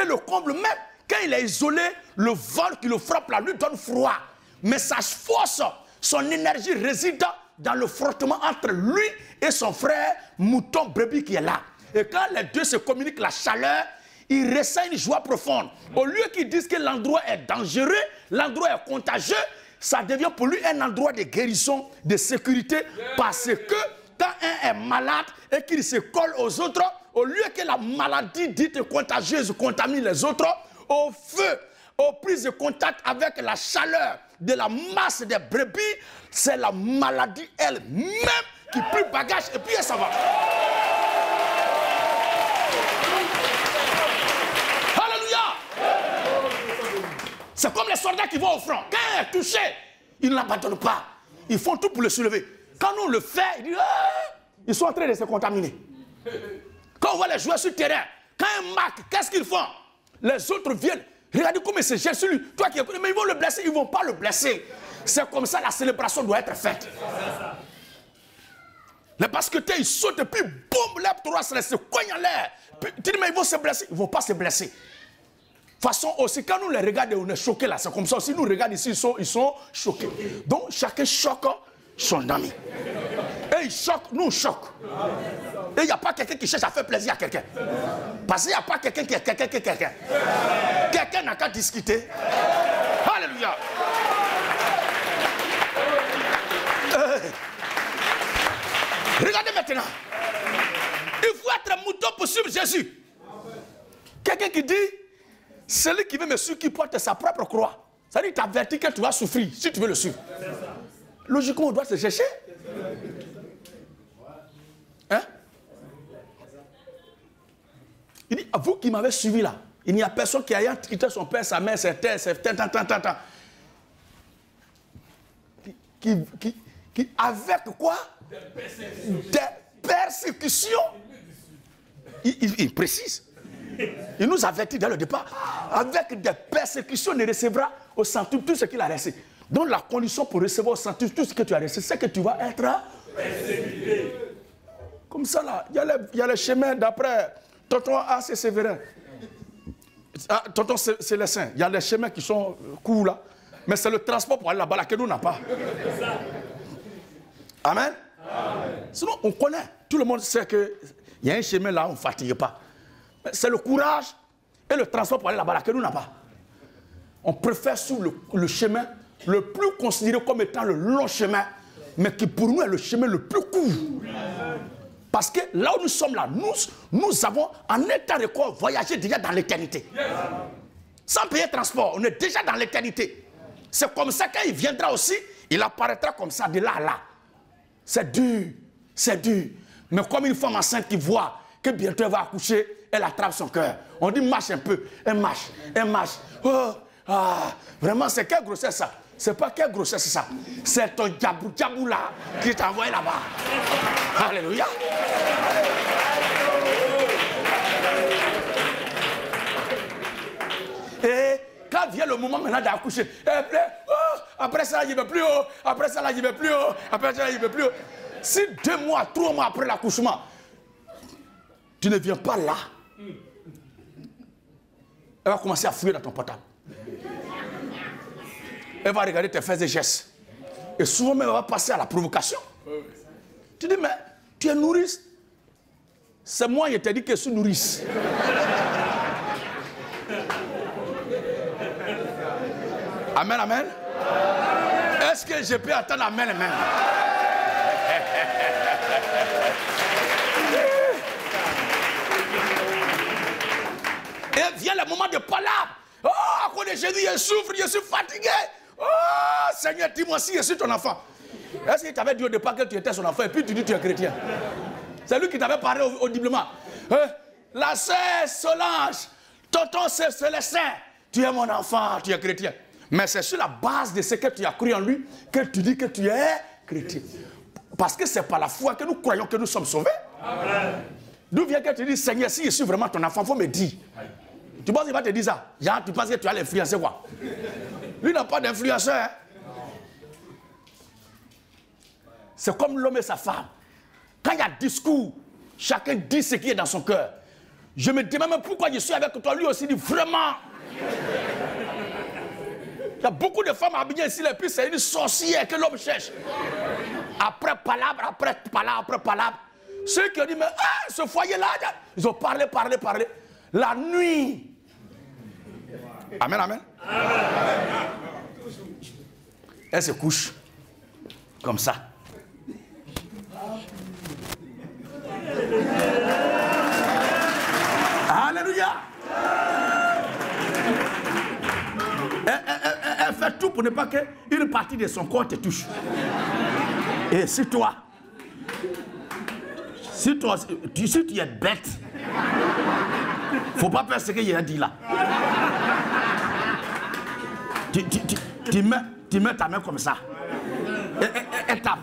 Et le comble même, quand il est isolé, le vent qui le frappe là lui donne froid. Mais sa force, son énergie réside dans le frottement entre lui et son frère mouton brebis qui est là. Et quand les deux se communiquent la chaleur, il ressent une joie profonde. Au lieu qu'ils disent que l'endroit est dangereux, l'endroit est contagieux, ça devient pour lui un endroit de guérison, de sécurité, parce que quand un est malade et qu'il se colle aux autres, au lieu que la maladie dite contagieuse contamine les autres, au feu, aux prises de contact avec la chaleur de la masse des brebis, c'est la maladie elle-même qui plie bagage et puis elle s'en va. Alléluia! C'est comme les soldats qui vont au front. Quand il est touché, ils ne l'abandonnent pas. Ils font tout pour le soulever. Quand on le fait, ils sont en train de se contaminer. Quand on voit les joueurs sur le terrain, quand ils marquent, qu'est-ce qu'ils font? Les autres viennent. Regardez comment ils se jettent sur lui. Toi qui écoutes, mais ils vont le blesser, ils ne vont pas le blesser. C'est comme ça la célébration doit être faite. Les basketteurs, ils sautent et puis boum, les trois se cognent en l'air. Tu dis, mais ils vont se blesser. Ils ne vont pas se blesser. De toute façon, aussi, quand nous les regardons, on est choqués là. C'est comme ça. Si nous regardons ici, ils sont choqués. Donc, chacun choque son ami. Et ils choquent, nous on choque. Et il n'y a pas quelqu'un qui cherche à faire plaisir à quelqu'un. Parce qu'il n'y a pas quelqu'un qui est quelqu'un. Quelqu'un n'a qu'à discuter. Alléluia. Regardez maintenant. Il faut être un mouton pour suivre Jésus. Quelqu'un qui dit, celui qui veut me suivre, qui porte sa propre croix. Ça dit, t'avertis que tu vas souffrir si tu veux le suivre. Logiquement, on doit se chercher. Hein? Il dit, vous qui m'avez suivi là, il n'y a personne qui a quitté son père, sa mère, ses terres, qui avec quoi? Des persécutions. Il précise. Il nous avertit dès le départ. Avec des persécutions, il recevra au centuple tout ce qu'il a reçu. Donc la condition pour recevoir au centuple tout ce que tu as reçu, c'est que tu vas être persécuté. Comme ça là, il y a le chemin d'après tonton A.C. Sévérin. Tonton Célestin, il y a les chemins qui sont courts là. Mais c'est le transport pour aller là-bas là que nous n'avons pas. Amen. Amen. Sinon, on connaît. Tout le monde sait qu'il y a un chemin là, on ne fatigue pas. C'est le courage et le transport pour aller là-bas là que nous n'avons pas. On préfère suivre le chemin le plus considéré comme étant le long chemin, mais qui pour nous est le chemin le plus court. Parce que là où nous sommes là, nous avons en état de quoi voyager déjà dans l'éternité. Sans payer transport, on est déjà dans l'éternité. C'est comme ça qu'il viendra aussi, il apparaîtra comme ça de là à là. C'est dur, c'est dur. Mais comme une femme enceinte qui voit que bientôt elle va accoucher, elle attrape son cœur. On dit marche un peu, elle marche, elle marche. Oh, ah, vraiment, c'est quelle grossesse ça? C'est pas quelle grossesse ça? C'est ton djabou là qui t'a envoyé là-bas. Alléluia. Et quand vient le moment maintenant d'accoucher, elle plaît, oh, après ça, il ne veut plus haut, après ça, il ne veut plus haut, après ça, il ne veut plus haut. Si 2 mois, 3 mois après l'accouchement, tu ne viens pas là, elle va commencer à fouiller dans ton portable. Elle va regarder tes faits et gestes. Et souvent même, elle va passer à la provocation. Tu dis, mais tu es nourrice. C'est moi qui t'ai dit que je suis nourrice. Amen, amen. Est-ce que je peux attendre amen, amen? Et vient le moment de palabre. Oh, à cause de Jésus, je souffre, je suis fatigué. Oh, Seigneur, dis-moi si je suis ton enfant. Est-ce qu'il t'avait dit au départ que tu étais son enfant et puis tu dis que tu es chrétien? C'est lui qui t'avait parlé audiblement. La sœur Solange, tonton Célestin, tu es mon enfant, tu es chrétien. Mais c'est sur la base de ce que tu as cru en lui que tu dis que tu es chrétien. Parce que c'est par la foi que nous croyons que nous sommes sauvés. D'où vient que tu dis, Seigneur, si je suis vraiment ton enfant, il faut me dire. Tu penses qu'il va te dire ça? Genre, tu penses que tu vas l'influencer quoi? Lui n'a pas d'influenceur. Hein? C'est comme l'homme et sa femme. Quand il y a discours, chacun dit ce qui est dans son cœur. Je me demande même pourquoi je suis avec toi. Lui aussi dit vraiment. Il y a beaucoup de femmes habillées ici, et puis c'est une sorcière que l'homme cherche. Après palabre, après palabre, après palabre. Ceux qui ont dit, mais ce foyer-là, ils ont parlé. La nuit. Amen, amen. Elle se couche. Comme ça. Alléluia. Elle fait tout pour ne pas qu'une partie de son corps te touche. Et si toi, si tu es bête, faut pas faire ce qu'il a dit là. Tu mets ta main comme ça. Elle tape.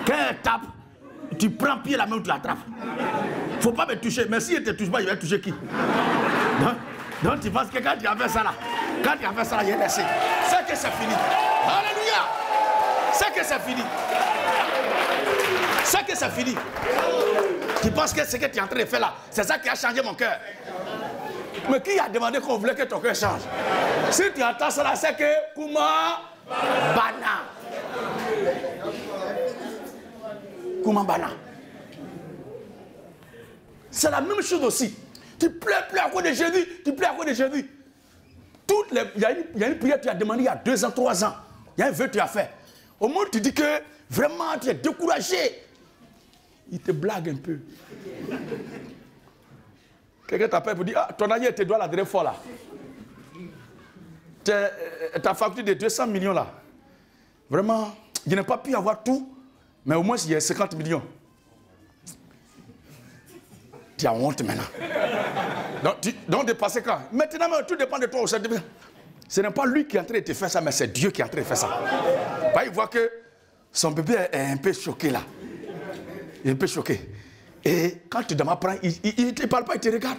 Quand elle tape, tu prends pied la main où tu l'attrapes. Faut pas me toucher. Mais si elle ne te touche pas, il va toucher qui? Donc tu penses que quand tu as fait ça là, il est laissé. C'est que c'est fini. Alléluia. C'est que c'est fini. C'est que c'est fini. Tu penses que ce que tu es en train de faire là, c'est ça qui a changé mon cœur. Mais qui a demandé qu'on voulait que ton cœur change? Si tu entends cela, c'est que Kuma Bana. Kuma Bana. C'est la même chose aussi. Tu pleures à cause de Jésus, tu pleures à cause de Jésus. Il y a une prière que tu as demandé il y a 2 ans, 3 ans. Il y a un vœu que tu as fait. Au moins tu dis que vraiment tu es découragé. Il te blague un peu. Quelqu'un t'appelle pour dire, ah, ton aïe te doit la dernière fois là. Ta facture de 200 millions là. Vraiment, je n'ai pas pu avoir tout, mais au moins il y a 50 millions. Tu as honte maintenant. Donc dépasser quand? Maintenant, tout dépend de toi. Ce n'est pas lui qui est en train de te faire ça, mais c'est Dieu qui est en train de faire ça. Bah, il voit que son bébé est un peu choqué là. Il est un peu choqué. Et quand tu dois prendre, il ne te parle pas, il te regarde.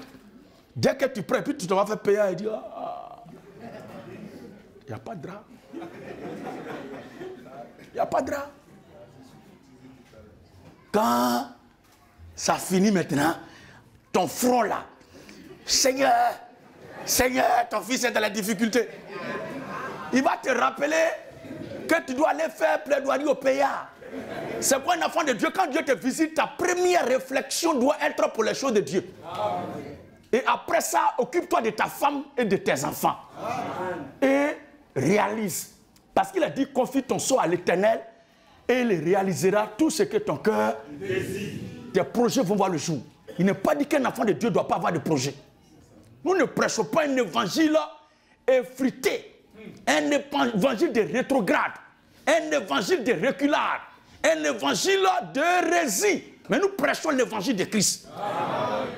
Dès que tu prends, puis tu dois faire payer, il dit, ah, il n'y a pas de drap. Il n'y a pas de drap. Quand ça finit maintenant, ton front là, Seigneur, ton fils est dans la difficulté. Il va te rappeler que tu dois aller faire plaidoirie au payard. C'est quoi un enfant de Dieu? Quand Dieu te visite, ta première réflexion doit être pour les choses de Dieu. Et après ça, occupe-toi de ta femme et de tes enfants. Et réalise. Parce qu'il a dit, confie ton sort à l'Éternel et il réalisera tout ce que ton cœur désire. Tes projets vont voir le jour. Il n'est pas dit qu'un enfant de Dieu ne doit pas avoir de projet. Nous ne prêchons pas un évangile effrité, un évangile de rétrograde, un évangile de reculade, un évangile d'hérésie. Mais nous prêchons l'évangile de Christ. Amen.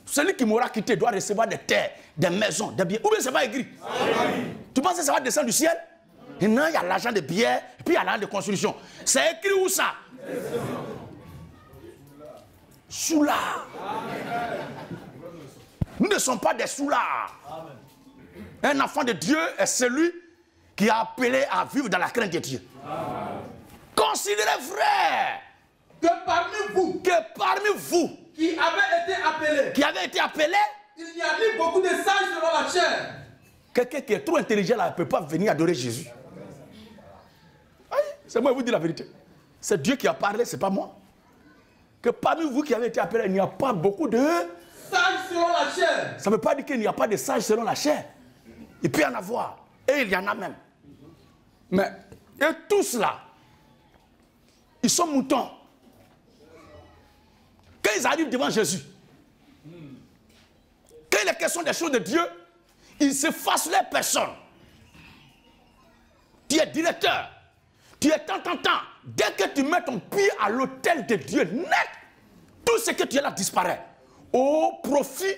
Celui qui m'aura quitté doit recevoir des terres, des maisons, des biens. Ou bien ça va écrit. Amen. Tu penses que ça va descendre du ciel? Et non, il y a l'argent de billets, et puis il y a l'argent de construction. C'est écrit où ça? Soulards. Nous ne sommes pas des soulards. Un enfant de Dieu est celui qui est appelé à vivre dans la crainte de Dieu. Amen. Considérez, frère, que parmi vous qui avez été appelés, il n'y a ni beaucoup de sages selon la chair. Quelqu'un qui est trop intelligent là ne peut pas venir adorer Jésus. C'est moi qui vous dis la vérité. C'est Dieu qui a parlé, ce n'est pas moi. Que parmi vous qui avez été appelés, il n'y a pas beaucoup de sages selon la chair. Ça ne veut pas dire qu'il n'y a pas de sages selon la chair. Il peut y en avoir. Et il y en a même. Mais, et tous là, ils sont moutons. Quand ils arrivent devant Jésus, quand il est question des choses de Dieu, ils s'effacent les personnes. Tu es directeur, tu es tant. Dès que tu mets ton pied à l'autel de Dieu, net, tout ce que tu es là disparaît. Au profit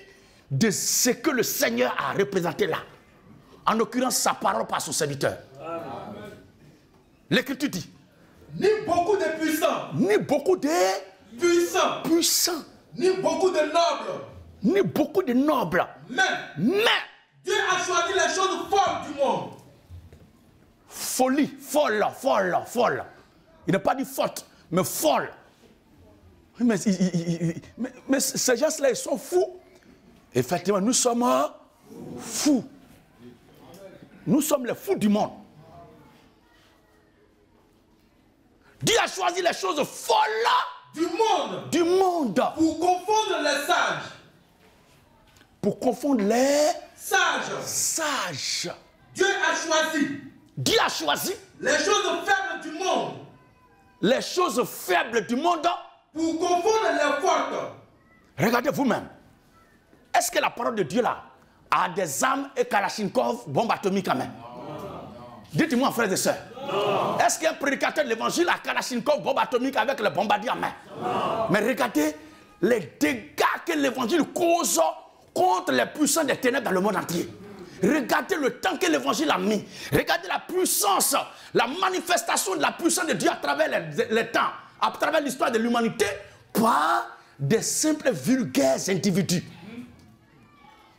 de ce que le Seigneur a représenté là. En l'occurrence, sa parole par son serviteur. L'Écriture dit, ni beaucoup de puissants, ni beaucoup de puissants, ni beaucoup de nobles, ni beaucoup de nobles. Mais Dieu a choisi les choses folles du monde. Folie, folle. Il n'a pas dit faute, mais folle. Mais ces gens-là, ils sont fous. Effectivement, nous sommes fous. Nous sommes les fous du monde. Dieu a choisi les choses folles du monde pour confondre les sages. Pour confondre les sages. Dieu a choisi les choses faibles du monde. Les choses faibles du monde pour confondre les fortes. Regardez vous-même. Est-ce que la parole de Dieu là a des armes et Kalachnikov, bombe atomique en main? Dites-moi, frères et sœurs. Est-ce qu'un prédicateur de l'évangile a Kalachnikov, bombe atomique avec le bombardier en main? Non. Mais regardez les dégâts que l'évangile cause contre les puissants des ténèbres dans le monde entier. Regardez le temps que l'évangile a mis. Regardez la puissance, la manifestation de la puissance de Dieu à travers les temps, à travers l'histoire de l'humanité, par des simples vulgaires individus.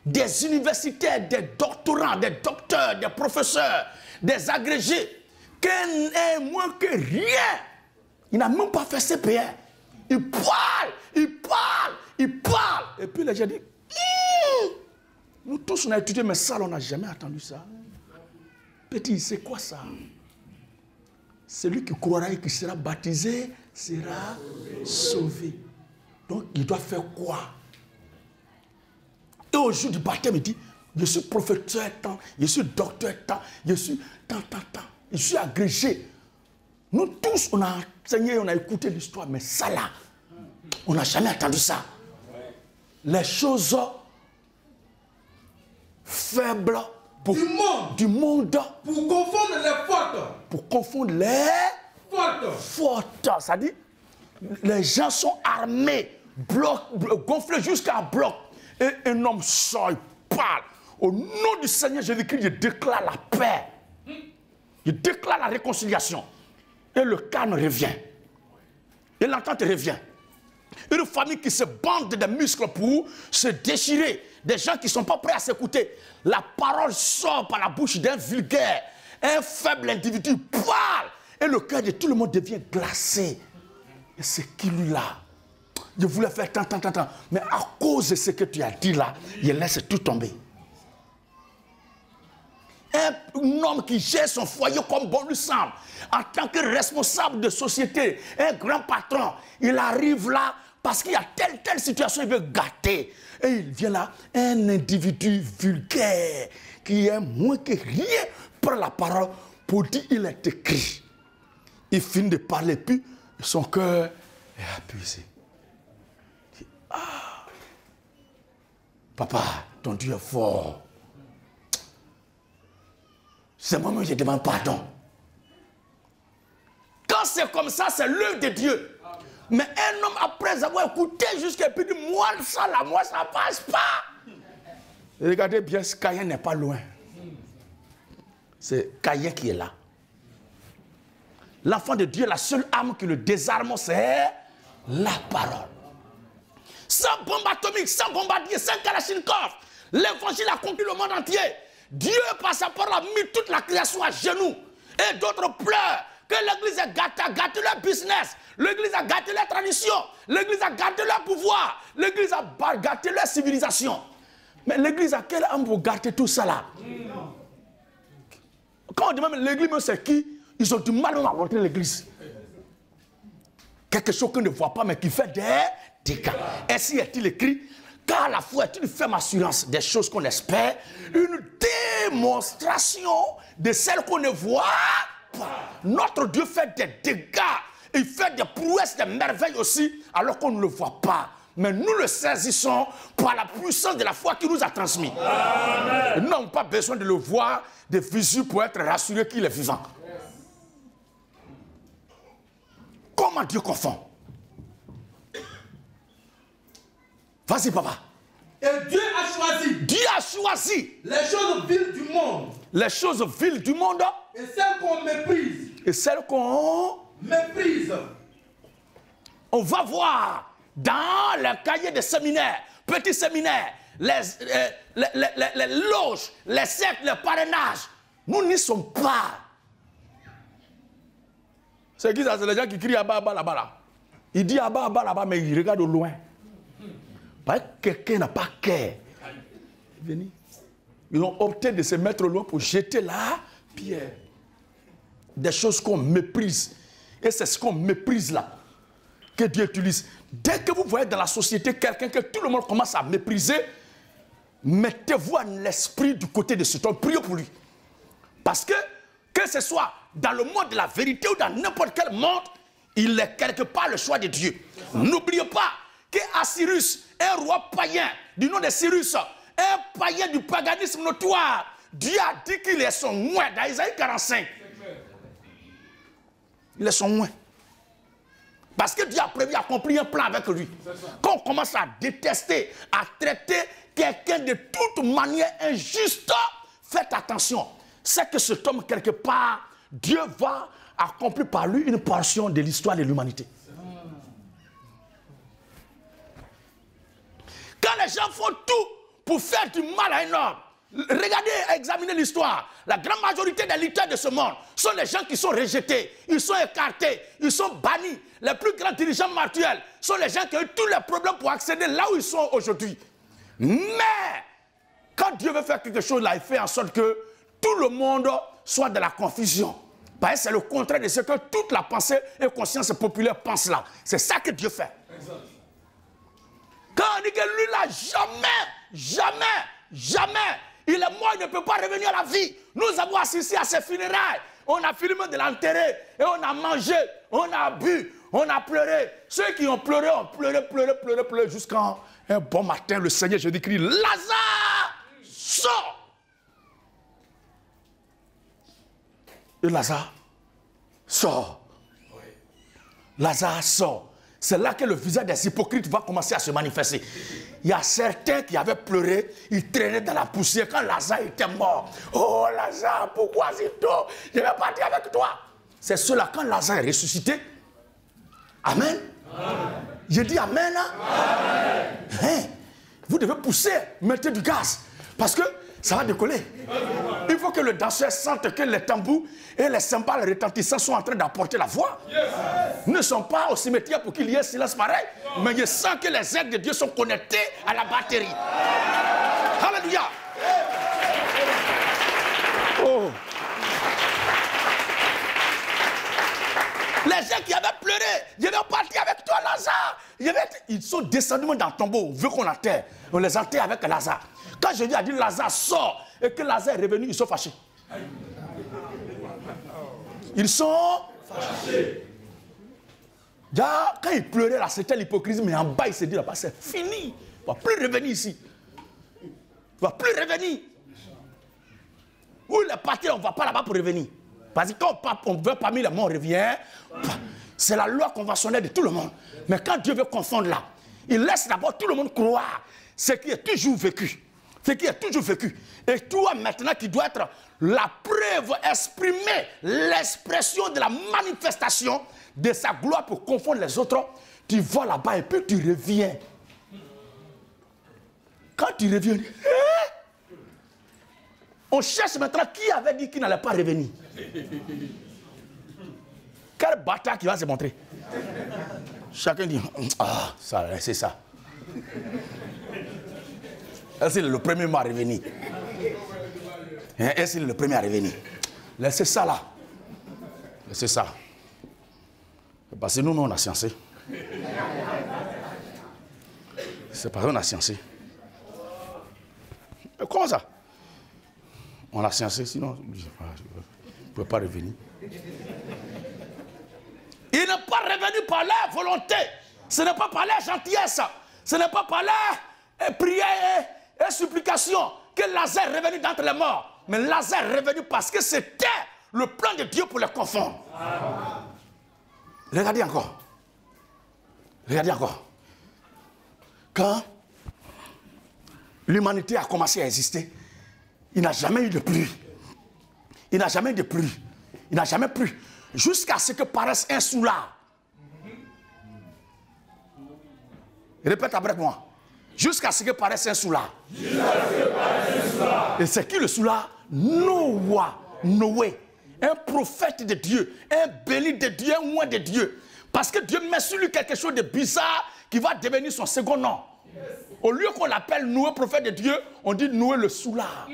Des universitaires, des doctorants, des docteurs, des professeurs, des agrégés, qui est moins que rien. Il n'a même pas fait CPR. Il parle. Et puis les gens disent, nous tous on a étudié, mais ça on n'a jamais entendu ça. Petit, c'est quoi ça? Celui qui croira et qui sera baptisé sera sauvé. Donc il doit faire quoi? Et au jour du baptême, il dit, je suis professeur tant, je suis docteur tant, je suis tant. Je suis agrégé. Nous tous, on a enseigné, on a écouté l'histoire, mais ça là, on n'a jamais entendu ça. Les choses faibles du monde. Pour confondre les fortes. Pour confondre les fortes. Ça dit, les gens sont armés, gonflés jusqu'à bloc. Et un homme sort, il parle. Au nom du Seigneur Jésus-Christ, je déclare la paix. Je déclare la réconciliation. Et le calme revient. Et l'entente revient. Une famille qui se bande des muscles pour se déchirer. Des gens qui ne sont pas prêts à s'écouter. La parole sort par la bouche d'un vulgaire. Un faible individu parle. Et le cœur de tout le monde devient glacé. Et c'est qui lui là? Je voulais faire tant. Mais à cause de ce que tu as dit là, il laisse tout tomber. Un homme qui gère son foyer comme bon lui semble, en tant que responsable de société, un grand patron, il arrive là parce qu'il y a telle situation, il veut gâter. Et il vient là, un individu vulgaire qui est moins que rien prend la parole pour dire il est écrit. Il finit de parler, puis son cœur est appuisé. Ah, papa, ton Dieu est fort. C'est moi qui demande pardon. Quand c'est comme ça, c'est l'œuvre de Dieu. Mais un homme, après avoir écouté jusqu'à puis dit, moi, ça là, moi, ça passe pas. Et regardez bien, ce Caïn n'est pas loin. C'est Caïn qui est là. L'enfant de Dieu, la seule âme qui le désarme, c'est la parole. Sans bombe atomique, sans bombardier, sans Kalachnikov, l'évangile a conquis le monde entier. Dieu, par sa parole, a mis toute la création à genoux. Et d'autres pleurent que l'église a gâté leur business. L'église a gâté leur tradition. L'église a gâté leur pouvoir. L'église a gâté leur civilisation. Mais l'église a quelle âme pour gâter tout ça là? Quand on dit même l'église, c'est qui? Ils ont du mal à montrer l'église. Quelque chose qu'on ne voit pas, mais qui fait des dégâts. Ainsi est-il écrit, car la foi est une ferme assurance des choses qu'on espère, une démonstration de celles qu'on ne voit pas. Notre Dieu fait des dégâts, il fait des prouesses, des merveilles aussi, alors qu'on ne le voit pas. Mais nous le saisissons par la puissance de la foi qui nous a transmis. Nous n'avons pas besoin de le voir de visu pour être rassurés qu'il est vivant. Comment Dieu confond? Vas-y, papa. Et Dieu a choisi. Dieu a choisi. Les choses viles du monde. Les choses viles du monde. Et celles qu'on méprise. Et celles qu'on méprise. On va voir dans le cahier des séminaires, petits séminaires, les loges, les cercles, les parrainages. Nous n'y sommes pas. C'est qui ça? C'est les gens qui crient à bas là-bas là. Il dit à bas là-bas, mais il regarde au loin. Parce que quelqu'un n'a pas cœur. Ils ont opté de se mettre au loin pour jeter la pierre. Des choses qu'on méprise. Et c'est ce qu'on méprise là que Dieu utilise. Dès que vous voyez dans la société quelqu'un que tout le monde commence à mépriser, mettez-vous en esprit du côté de cet homme. Priez pour lui. Parce que ce soit dans le monde de la vérité ou dans n'importe quel monde, il est quelque part le choix de Dieu. N'oubliez pas qu'Assyrus, un roi païen du nom de Cyrus, un païen du paganisme notoire, Dieu a dit qu'il est son moins dans Isaïe 45. Il est son moins. Parce que Dieu a prévu accomplir un plan avec lui. Quand on commence à détester, à traiter quelqu'un de toute manière injuste, faites attention. C'est que cet homme, quelque part, Dieu va accomplir par lui une portion de l'histoire de l'humanité. Quand les gens font tout pour faire du mal à un homme, regardez, examinez l'histoire. La grande majorité des leaders de ce monde sont les gens qui sont rejetés, ils sont écartés, ils sont bannis. Les plus grands dirigeants actuels sont les gens qui ont eu tous les problèmes pour accéder là où ils sont aujourd'hui. Mais, quand Dieu veut faire quelque chose là, il fait en sorte que tout le monde soit dans la confusion. Parce que c'est le contraire de ce que toute la pensée et conscience populaire pense là. C'est ça que Dieu fait. Exact. Quand on dit que lui là, jamais, il est mort, il ne peut pas revenir à la vie. Nous avons assisté à ses funérailles. On a filmé de l'enterrer et on a mangé, on a bu, on a pleuré. Ceux qui ont pleuré jusqu'à un bon matin, le Seigneur Jésus crie, Lazare, sors. Et Lazare sort. Lazare sort. C'est là que le visage des hypocrites va commencer à se manifester. Il y a certains qui avaient pleuré, ils traînaient dans la poussière quand Lazare était mort. Oh Lazare, pourquoi si tôt? Je vais partir avec toi. C'est cela, quand Lazare est ressuscité. Amen. Je dis amen là. Amen. Hein? Vous devez pousser, mettez du gaz. Parce que ça va décoller. Il faut que le danseur sente que les tambours et les cymbales retentissants sont en train d'apporter la voix. Nous ne sommes pas au cimetière pour qu'il y ait silence pareil, mais je sens que les ailes de Dieu sont connectées à la batterie. Alléluia. Oh. Les gens qui avaient pleuré, je vais partir avec toi, Lazare. Ils sont descendus dans le tombeau, on veut qu'on enterre. On les enterre avec Lazare. Quand Jésus a dit Lazare sort et que Lazare est revenu, ils sont fâchés. Ils sont fâchés. Quand il pleurait là, c'était l'hypocrisie, mais en bas il s'est dit là-bas, c'est fini. Il ne va plus revenir ici. ne vas plus revenir. Où il est parti, on ne va pas là-bas pour revenir. Parce que quand on veut parmi les morts, on revient. C'est la loi conventionnelle de tout le monde. Mais quand Dieu veut confondre là, il laisse d'abord tout le monde croire ce qui est toujours vécu. Ce qui est toujours vécu. Et toi maintenant qui dois être la preuve exprimée, l'expression de la manifestation de sa gloire pour confondre les autres, tu vas là-bas et puis tu reviens. Quand tu reviens, on cherche maintenant qui avait dit qu'il n'allait pas revenir. Quel bâtard qui va se montrer? Chacun dit, ah, ça, c'est ça. Est-ce qu'il est le premier à revenir? Est-ce qu'il est le premier à revenir? Laissez ça là. Laissez ça. Parce que nous, on a sciencé. C'est parce qu'on a sciencé. Mais comment ça? On a sciencé, sinon, je ne peux pas revenir. Il n'est pas revenu par la volonté. Ce n'est pas par la gentillesse. Ce n'est pas par la prière et supplication que Lazare est revenu d'entre les morts. Mais Lazare est revenu parce que c'était le plan de Dieu pour les confondre. Regardez encore. Regardez encore. Quand l'humanité a commencé à exister, il n'a jamais eu de pluie. Il n'a jamais eu de pluie. Il n'a jamais plu. Jusqu'à ce que paraisse un soulard. Répète avec moi. Jusqu'à ce que paraisse un soulard. Et c'est qui le soulard? Noé. Un prophète de Dieu. Un béni de Dieu, un oint de Dieu. Parce que Dieu met sur lui quelque chose de bizarre qui va devenir son second nom. Au lieu qu'on l'appelle Noé, prophète de Dieu, on dit Noé le soulard.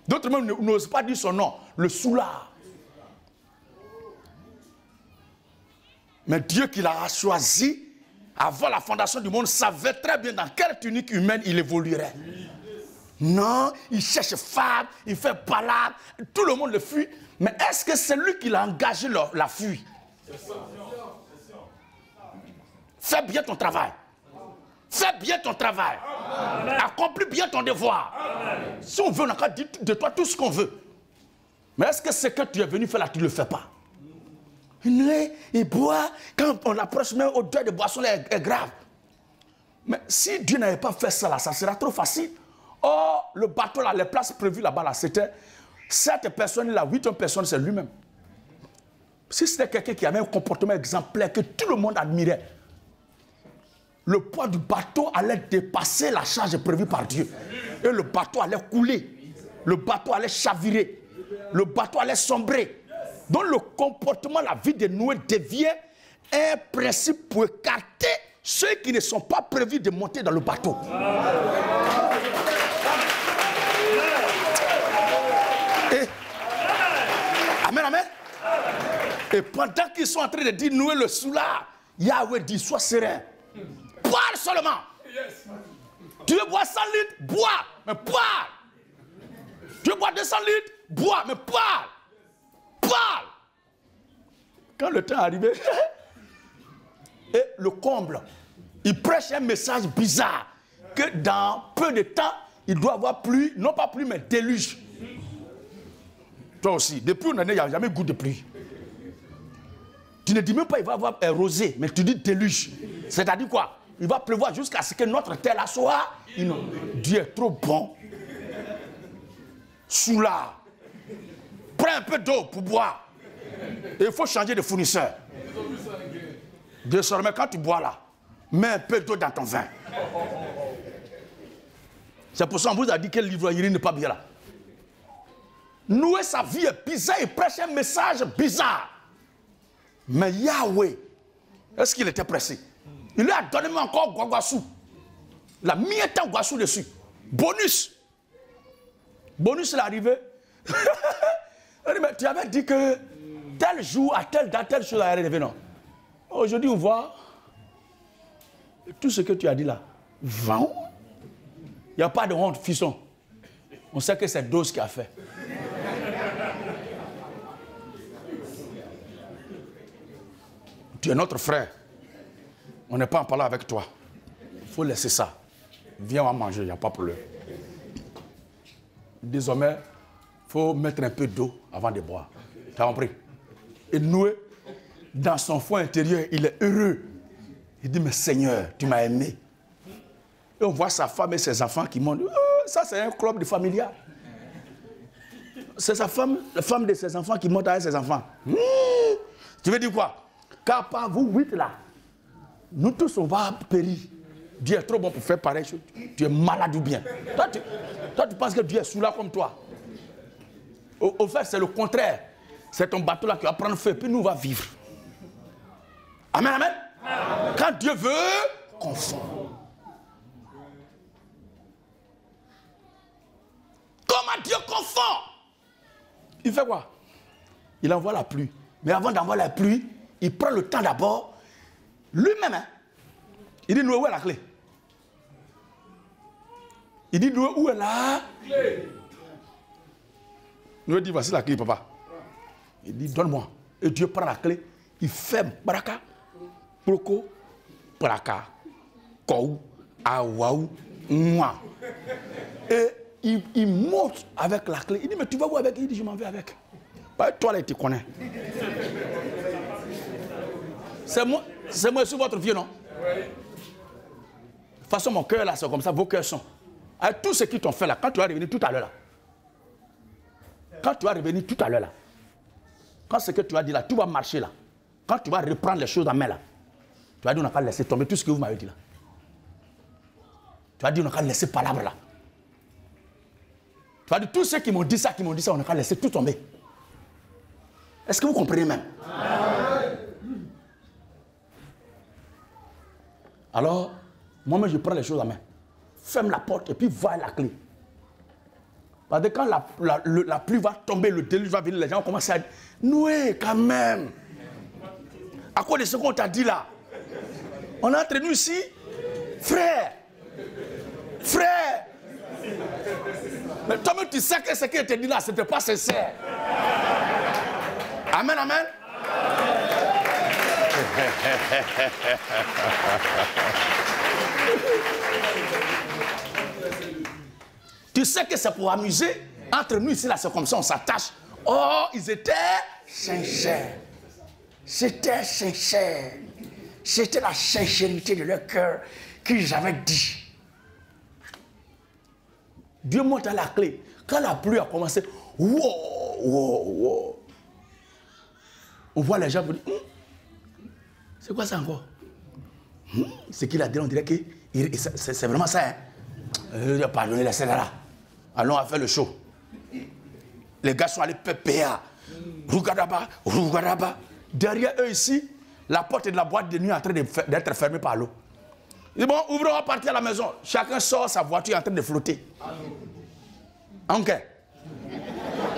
D'autres même n'osent pas dire son nom, le soulard. Mais Dieu qui l'a choisi, avant la fondation du monde, savait très bien dans quelle tunique humaine il évoluerait. Non, il cherche femme, il fait balade, tout le monde le fuit. Mais est-ce que c'est lui qui l'a engagé la fuite? Fais bien ton travail. Fais bien ton travail. Amen. Accomplis bien ton devoir. Amen. Si on veut, on a qu'à dire de toi tout ce qu'on veut. Mais est-ce que ce que tu es venu faire là, tu ne le fais pas? Il boit, quand on l'approche même au deuil de boisson, est grave. Mais si Dieu n'avait pas fait ça là, ça sera trop facile. Oh, le bateau là, les places prévues là-bas là, c'était 7 personnes là, 8 personnes, c'est lui-même. Si c'était quelqu'un qui avait un comportement exemplaire que tout le monde admirait, le poids du bateau allait dépasser la charge prévue par Dieu. Et le bateau allait couler. Le bateau allait chavirer. Le bateau allait sombrer. Donc le comportement, la vie de Noé devient un principe pour écarter ceux qui ne sont pas prévus de monter dans le bateau. Amen, amen. Et pendant qu'ils sont en train de dire Noé le soulard, Yahweh dit sois serein. Parle seulement. Tu veux boire 100 litres, bois, mais parle. Tu veux boire 200 litres, bois, mais parle. Parle. Quand le temps est arrivé, et le comble, il prêche un message bizarre que dans peu de temps, il doit avoir pluie, non pas pluie, mais déluge. Toi aussi, depuis une année, il n'y a jamais goût de pluie. Tu ne dis même pas qu'il va y avoir un rosé, mais tu dis déluge. C'est-à-dire quoi? Il va pleuvoir jusqu'à ce que notre terre la soit. Dieu est trop bon. Soulard. Prends un peu d'eau pour boire. Et il faut changer de fournisseur. Désormais, quand tu bois là, mets un peu d'eau dans ton vin. C'est pour ça qu'on vous a dit que l'ivrognerie n'est pas bien là. Noé, sa vie est bizarre, il prêche un message bizarre. Mais Yahweh, est-ce qu'il était pressé? Il lui a donné encore Guaguassou. Il a mis un temps Guaguassou dessus. Bonus. Bonus, il est arrivé. Mais tu avais dit que tel jour, à telle date, telle chose allait arriver, non? Aujourd'hui, on voit tout ce que tu as dit là. Vent. Il n'y a pas de honte, fisson. On sait que c'est Dose qui a fait. Tu es notre frère. On n'est pas en parlant avec toi. Il faut laisser ça. Viens, on va manger, il n'y a pas de problème. désormais, il faut mettre un peu d'eau avant de boire. Tu as compris? Et Noé, dans son fond intérieur, il est heureux. Il dit, mais Seigneur, tu m'as aimé. Et on voit sa femme et ses enfants qui montent. Oh, ça, c'est un club de familial. C'est sa femme, la femme de ses enfants qui monte avec ses enfants. Tu veux dire quoi? Car par vous 8 là, nous tous on va périr. Dieu est trop bon pour faire pareil. Tu es malade ou bien. Toi, tu penses que Dieu est sous-là comme toi. Au fait, c'est le contraire. C'est ton bateau là qui va prendre feu, puis nous on va vivre. Amen, amen. Quand Dieu veut, confond. Comment Dieu confond? Il fait quoi? Il envoie la pluie. Mais avant d'envoyer la pluie, il prend le temps d'abord, lui-même, hein, il dit, Noé, où est la clé? Il dit, Noé, où est la clé? Noé dit, voici la clé, papa. Il dit, donne-moi. Et Dieu prend la clé, il ferme, baraka, proko, baraka, kou, awaou, moi. Et il monte avec la clé. Il dit, mais tu vas où avec? Il dit, je m'en vais avec. Bah, toi, là, tu connais. C'est moi sur votre vieux, non? Oui. De toute façon, mon cœur, là, c'est comme ça, vos cœurs sont. Avec tout ce qu'ils t'ont fait, là, quand tu vas revenir tout à l'heure, là. Quand tu vas revenir tout à l'heure, là. Quand ce que tu as dit, là, tout va marcher, là. Quand tu vas reprendre les choses en main, là. Tu vas dire, on n'a pas laissé tomber tout ce que vous m'avez dit, là. Tu vas dire, on n'a pas laissé palabre, là. Tu vas dire, tous ceux qui m'ont dit ça, on n'a pas laissé tout tomber. Est-ce que vous comprenez même? Alors, moi-même, je prends les choses en main. Ferme la porte et puis vois la clé. Parce que quand la pluie va tomber, le déluge va venir, les gens commencent à dire, Noé, quand même. À quoi de ce qu'on t'a dit là? On est entre nous ici, frère. Frère. Mais toi-même, tu sais que ce qu'il te dit là, ce n'était pas sincère. Amen, amen. Tu sais que c'est pour amuser. Entre nous ici, là, c'est comme ça, on s'attache. Oh, ils étaient sincères. C'était sincère. C'était la sincérité de leur cœur qu'ils avaient dit. Dieu monte à la clé. Quand la pluie a commencé, wow. On voit les gens vous dire, c'est quoi ça encore? Ce qu'il a dit, on dirait que c'est vraiment ça. Hein? Pardonnez, laissez-la là. Allons à faire le show. Les gars sont allés pépéa. Rougadaba. Derrière eux ici, la porte de la boîte de nuit est en train d'être fermée par l'eau. Ils disent, bon, ouvrons, on va partir à la maison. Chacun sort, sa voiture est en train de flotter. Ok.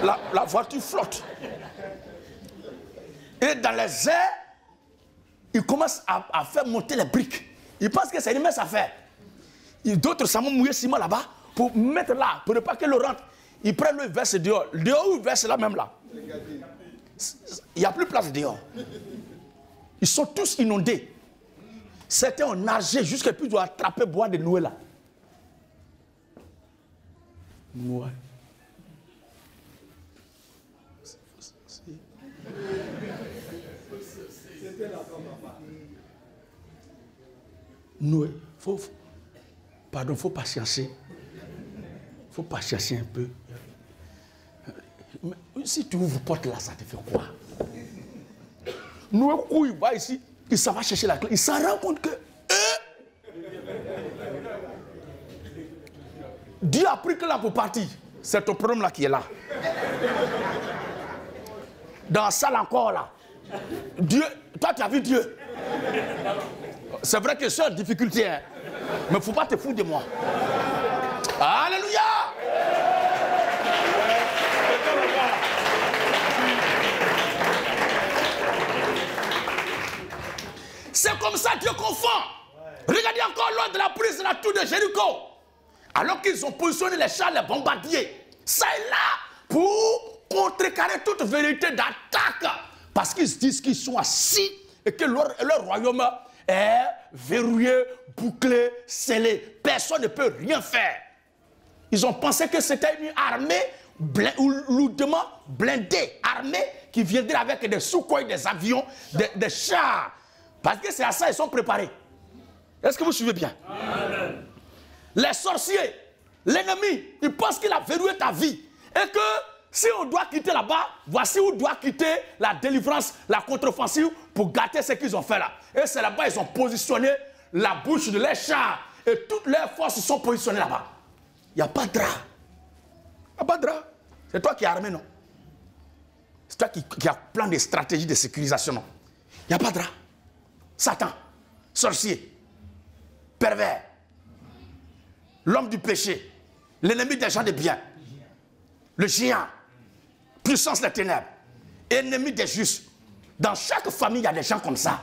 La voiture flotte. Et dans les airs, ils commencent à faire monter les briques. Ils pensent que c'est une mince affaire. D'autres s'en vont mouiller ciment là-bas pour mettre là, pour ne pas que l'eau rentre. Ils prennent l'eau, ils versent dehors. Dehors où ils versent là même là. Il n'y a plus de place dehors. Ils sont tous inondés. Certains ont nagé jusqu'à plus de attraper bois de Noé là. Noé. Noé, faut patienter. Il faut patienter un peu. Mais si tu ouvres la porte là, ça te fait quoi? Noé, où il va ici, il s'en va chercher la clé. Il s'en rend compte que Dieu a pris que là pour partir. C'est ton problème là qui est là. Dans la salle encore là. Dieu, toi tu as vu Dieu. C'est vrai que c'est une difficulté, hein. Mais il ne faut pas te foutre de moi. Alléluia! C'est comme ça Dieu confond. Regardez encore lors de la prise de la tour de Jéricho. Alors qu'ils ont positionné les chars, les bombardiers. Ça est là pour contrecarrer toute vérité d'attaque. Parce qu'ils se disent qu'ils sont assis et que leur royaume est verrouillé, bouclé, scellé. Personne ne peut rien faire. Ils ont pensé que c'était une armée lourdement blindée, armée qui viendrait avec des Sukhoi, des avions, des chars. Parce que c'est à ça qu'ils sont préparés. Est-ce que vous suivez bien? Amen. Les sorciers, l'ennemi, il pense qu'il a verrouillé ta vie. Et que si on doit quitter là-bas, voici où on doit quitter la délivrance, la contre-offensive pour gâter ce qu'ils ont fait là. Et c'est là-bas ils ont positionné la bouche de leurs chars. Et toutes leurs forces sont positionnées là-bas. Il n'y a pas de drap. Il n'y a pas de drap. C'est toi qui es armé, non? C'est toi qui as plein de stratégies de sécurisation, non? Il n'y a pas de drap. Satan, sorcier, pervers, l'homme du péché, l'ennemi des gens de bien, le géant, puissance des ténèbres, ennemi des justes. Dans chaque famille, il y a des gens comme ça.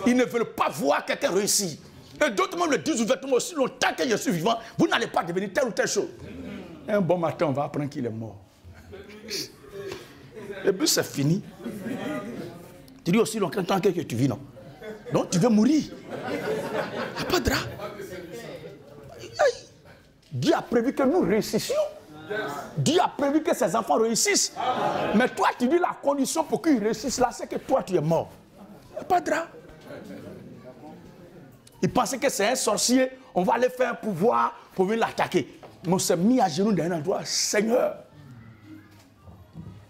Ils ne veulent pas voir quelqu'un réussir. Et d'autres même le disent ouvertement aussi, longtemps que je suis vivant, vous n'allez pas devenir telle ou telle chose. Un bon matin, on va apprendre qu'il est mort. Et puis c'est fini. Tu dis aussi longtemps que tu vis, non? Donc tu veux mourir. Il n'y a pas de drap. Dieu a prévu que nous réussissions. Dieu a prévu que ses enfants réussissent. Mais toi, tu dis la condition pour qu'ils réussissent là, c'est que toi, tu es mort. Il n'y a pas de drap. Il pensait que c'est un sorcier, on va aller faire un pouvoir pour venir l'attaquer. Mais on s'est mis à genoux dans un endroit, Seigneur,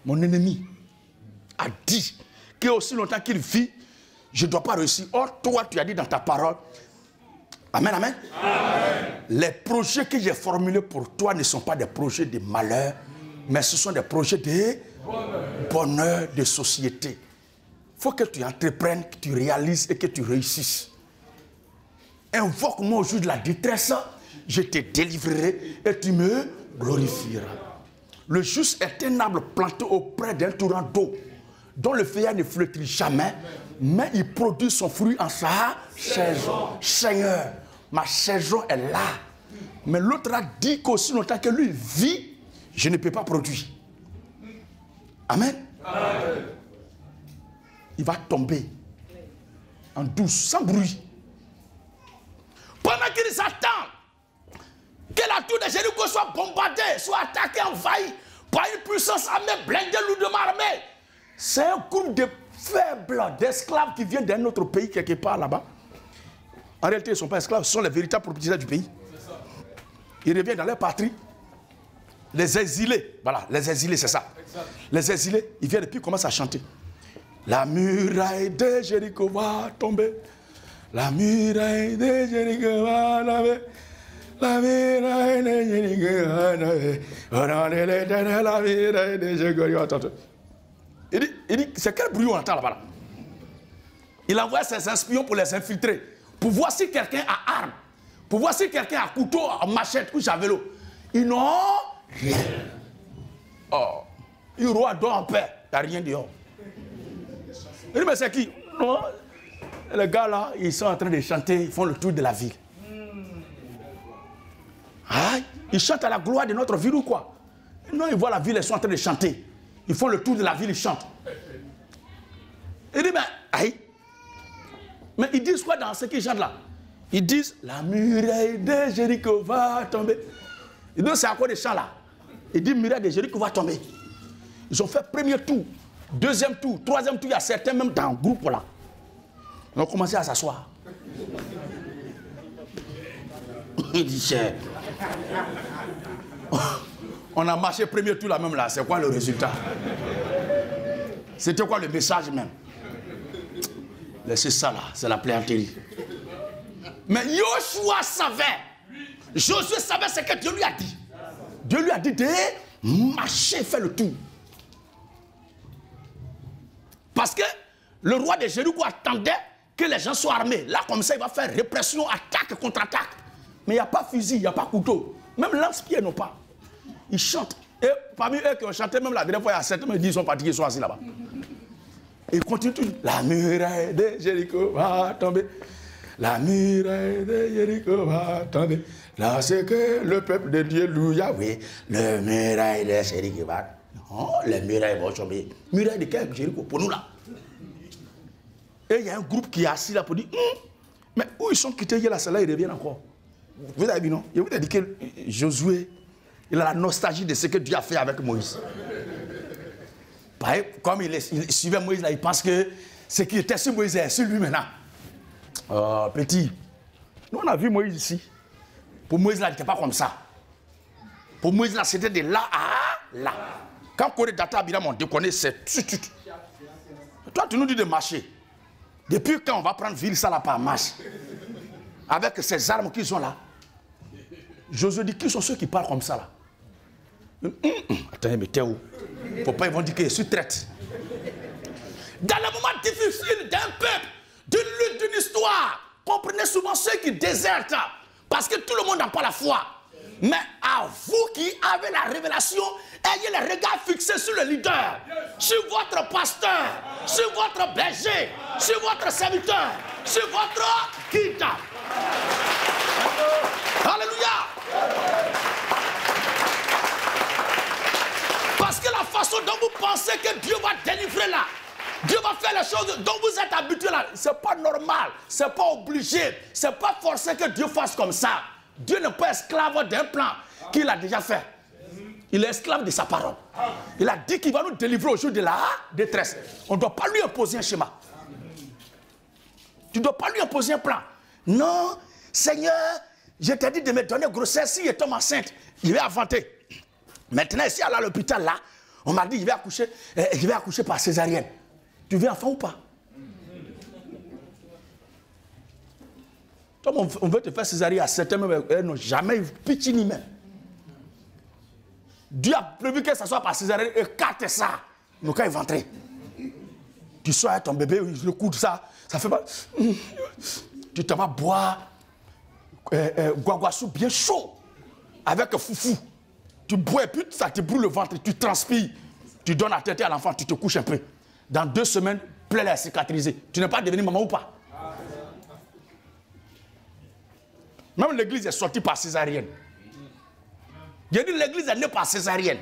mon ennemi a dit que aussi longtemps qu'il vit, je ne dois pas réussir. Or, toi, tu as dit dans ta parole, amen, amen. Amen. Les projets que j'ai formulés pour toi ne sont pas des projets de malheur, mais ce sont des projets de bonheur, de société. Il faut que tu entreprennes, que tu réalises et que tu réussisses. Invoque-moi au jour de la détresse, je te délivrerai et tu me glorifieras. Le juste est un arbre planté auprès d'un torrent d'eau, dont le feuillage ne flétrit jamais, mais il produit son fruit en sa saison. Seigneur, ma saison est là. Mais l'autre a dit qu'aussi longtemps que lui vit, je ne peux pas produire. Amen. Amen. Il va tomber en douce, sans bruit. Pendant qu'ils attendent que la tour de Jéricho soit bombardée, soit attaquée, envahie par une puissance armée, blindée, lourdement armée. C'est un groupe de faibles, d'esclaves qui viennent d'un autre pays, quelque part là-bas. En réalité, ils ne sont pas esclaves, ce sont les véritables propriétaires du pays. Ils reviennent dans leur patrie. Les exilés, voilà, les exilés, c'est ça. Les exilés, ils viennent et puis ils commencent à chanter. La muraille de Jéricho va tomber. La muraille de Jéricho va tomber. La muraille de Jéricho va tomber. La muraille de Jéricho va tomber. Il dit, c'est quel bruit on entend là-bas là? Il envoie ses espions pour les infiltrer, pour voir si quelqu'un a arme, pour voir si quelqu'un a couteau, machette, couche à vélo. Ils n'ont rien. Oh, il roi dort en paix, il n'y a rien dehors. Il dit, mais c'est qui? Non, les gars là, ils sont en train de chanter, ils font le tour de la ville. Ah, ils chantent à la gloire de notre ville ou quoi? Non, ils voient la ville, ils sont en train de chanter. Ils font le tour de la ville, ils chantent. Il dit, mais, aïe. Mais ils disent quoi dans ce qu'ils chantent là? Ils disent, la muraille de Jéricho va tomber. Ils disent, c'est à quoi des chants là? Ils disent, muraille de Jéricho va tomber. Ils ont fait premier tour, deuxième tour, troisième tour. Il y a certains même dans le groupe là. Ils ont commencé à s'asseoir. Il dit, cher. On a marché premier tour là même là. C'est quoi le résultat? C'était quoi le message même? Laissez ça là, c'est la plaisanterie. Mais Joshua savait. Josué savait ce que Dieu lui a dit. Dieu lui a dit de marcher, faire le tour. Parce que le roi de Jéricho attendait que les gens soient armés. Là, comme ça, il va faire répression, attaque, contre-attaque. Mais il n'y a pas fusil, il n'y a pas couteau. Même lance-pied non pas. Ils chantent. Et parmi eux qui ont chanté, même la dernière fois, il y a certains qui disent qu'ils sont fatigués, ils sont assis là-bas. Et ils continuent toujours. La muraille de Jéricho va tomber. La muraille de Jéricho va tomber. Là, c'est que le peuple de Dieu loue Yahweh. Le muraille de Jéricho va tomber. Oh, les murailles vont tomber. Muraille de quel Jéricho? Pour nous là. Et il y a un groupe qui est assis là pour dire mais où ils sont quittés là, ceux-là, ils reviennent encore. Vous avez vu, non? Je vous ai dit que Josué Il a la nostalgie de ce que Dieu a fait avec Moïse. Comme il suivait Moïse, là, il pense que ce qui était sur Moïse est sur lui maintenant. Oh, petit. Nous, on a vu Moïse ici. Pour Moïse, là, il n'était pas comme ça. Pour Moïse, là, c'était de là à là. Quand Corée Data Abiram, on déconne, c'est tout. Toi, tu nous dis de marcher. Depuis quand on va prendre ville, ça là, par marche? Avec ces armes qu'ils ont là. Josué dit, qui sont ceux qui parlent comme ça là? Attends, mais t'es où? Faut pas, ils vont dire que je suis traite. Dans le moment difficile d'un peuple, d'une lutte, d'une histoire, comprenez souvent ceux qui désertent. Parce que tout le monde n'a pas la foi. Mais à vous qui avez la révélation, ayez les regards fixés sur le leader, sur votre pasteur, sur votre berger, sur votre serviteur, sur votre guide. Alléluia. Parce que la façon dont vous pensez que Dieu va délivrer là, Dieu va faire les choses dont vous êtes habitués là, c'est pas normal, c'est pas obligé, c'est pas forcé que Dieu fasse comme ça. Dieu n'est pas esclave d'un plan qu'il a déjà fait. Il est esclave de sa parole. Il a dit qu'il va nous délivrer au jour de la détresse. On ne doit pas lui imposer un schéma. Tu ne dois pas lui imposer un plan. Non, Seigneur, je t'ai dit de me donner grossesse si je tombe enceinte. Je vais inventer. Maintenant, ici à l'hôpital, là, on m'a dit je vais accoucher par césarienne. Tu veux enfant ou pas? Comme on veut te faire césarienne à certains moments, elles n'ont jamais eu pitié ni même. Dieu a prévu que ça soit par césarienne, écarte ça. Nous, quand il va entrer, tu sois avec ton bébé, le coup de ça, ça fait pas. Tu te vas boire guaguassou bien chaud, avec foufou. Tu bois et puis ça te brûle le ventre, tu transpires, tu donnes la tête à l'enfant, tu te couches un peu. Dans 2 semaines, plaie est cicatrisée. Tu n'es pas devenu maman ou pas? Même l'église est sortie par césarienne. J'ai dit l'église est née par césarienne.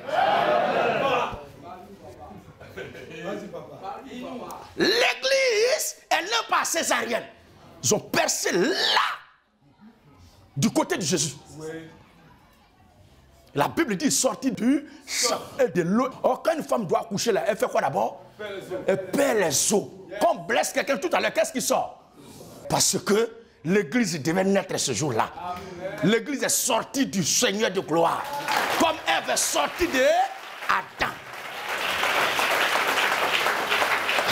L'église est née par césarienne. Ils ont percé là, du côté de Jésus. La Bible dit sortie du sang et de l'eau. Or, quand une femme doit accoucher là, elle fait quoi d'abord? Elle perd les os. Quand on blesse quelqu'un tout à l'heure, qu'est-ce qui sort? Parce que l'église devait naître ce jour-là. L'église est sortie du Seigneur de gloire. Comme Ève est sortie de Adam.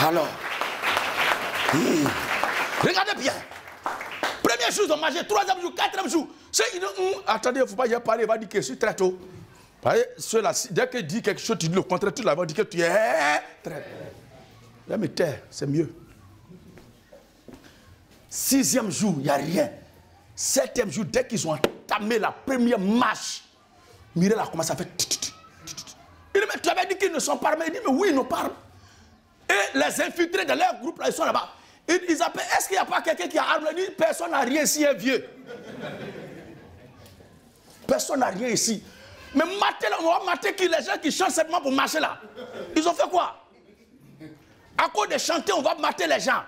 Alors, regardez bien. Premier jour, ils ont mangé, 3e jour, 4e jour. Attendez, il ne faut pas y parler, il va dire que je suis très tôt. Ceux-là, dès qu'il dit quelque chose, tu dis le contraire, tu vas dire que tu es très tôt. Mais taire, c'est mieux. 6e jour, il n'y a rien. 7e jour, dès qu'ils ont entamé la première marche, Mireille a commencé à faire. Il dit, mais tu avais dit qu'ils ne sont pas armés. Il dit, mais oui, ils nous parlent. Et les infiltrés de leur groupe, là, ils sont là-bas. Ils appellent, est-ce qu'il n'y a pas quelqu'un qui a armé? Il dit, personne n'a rien ici, un vieux. Personne n'a rien ici. Mais mater, on va mater qui? Les gens qui chantent simplement pour marcher là. Ils ont fait quoi? À cause de chanter, on va mater les gens.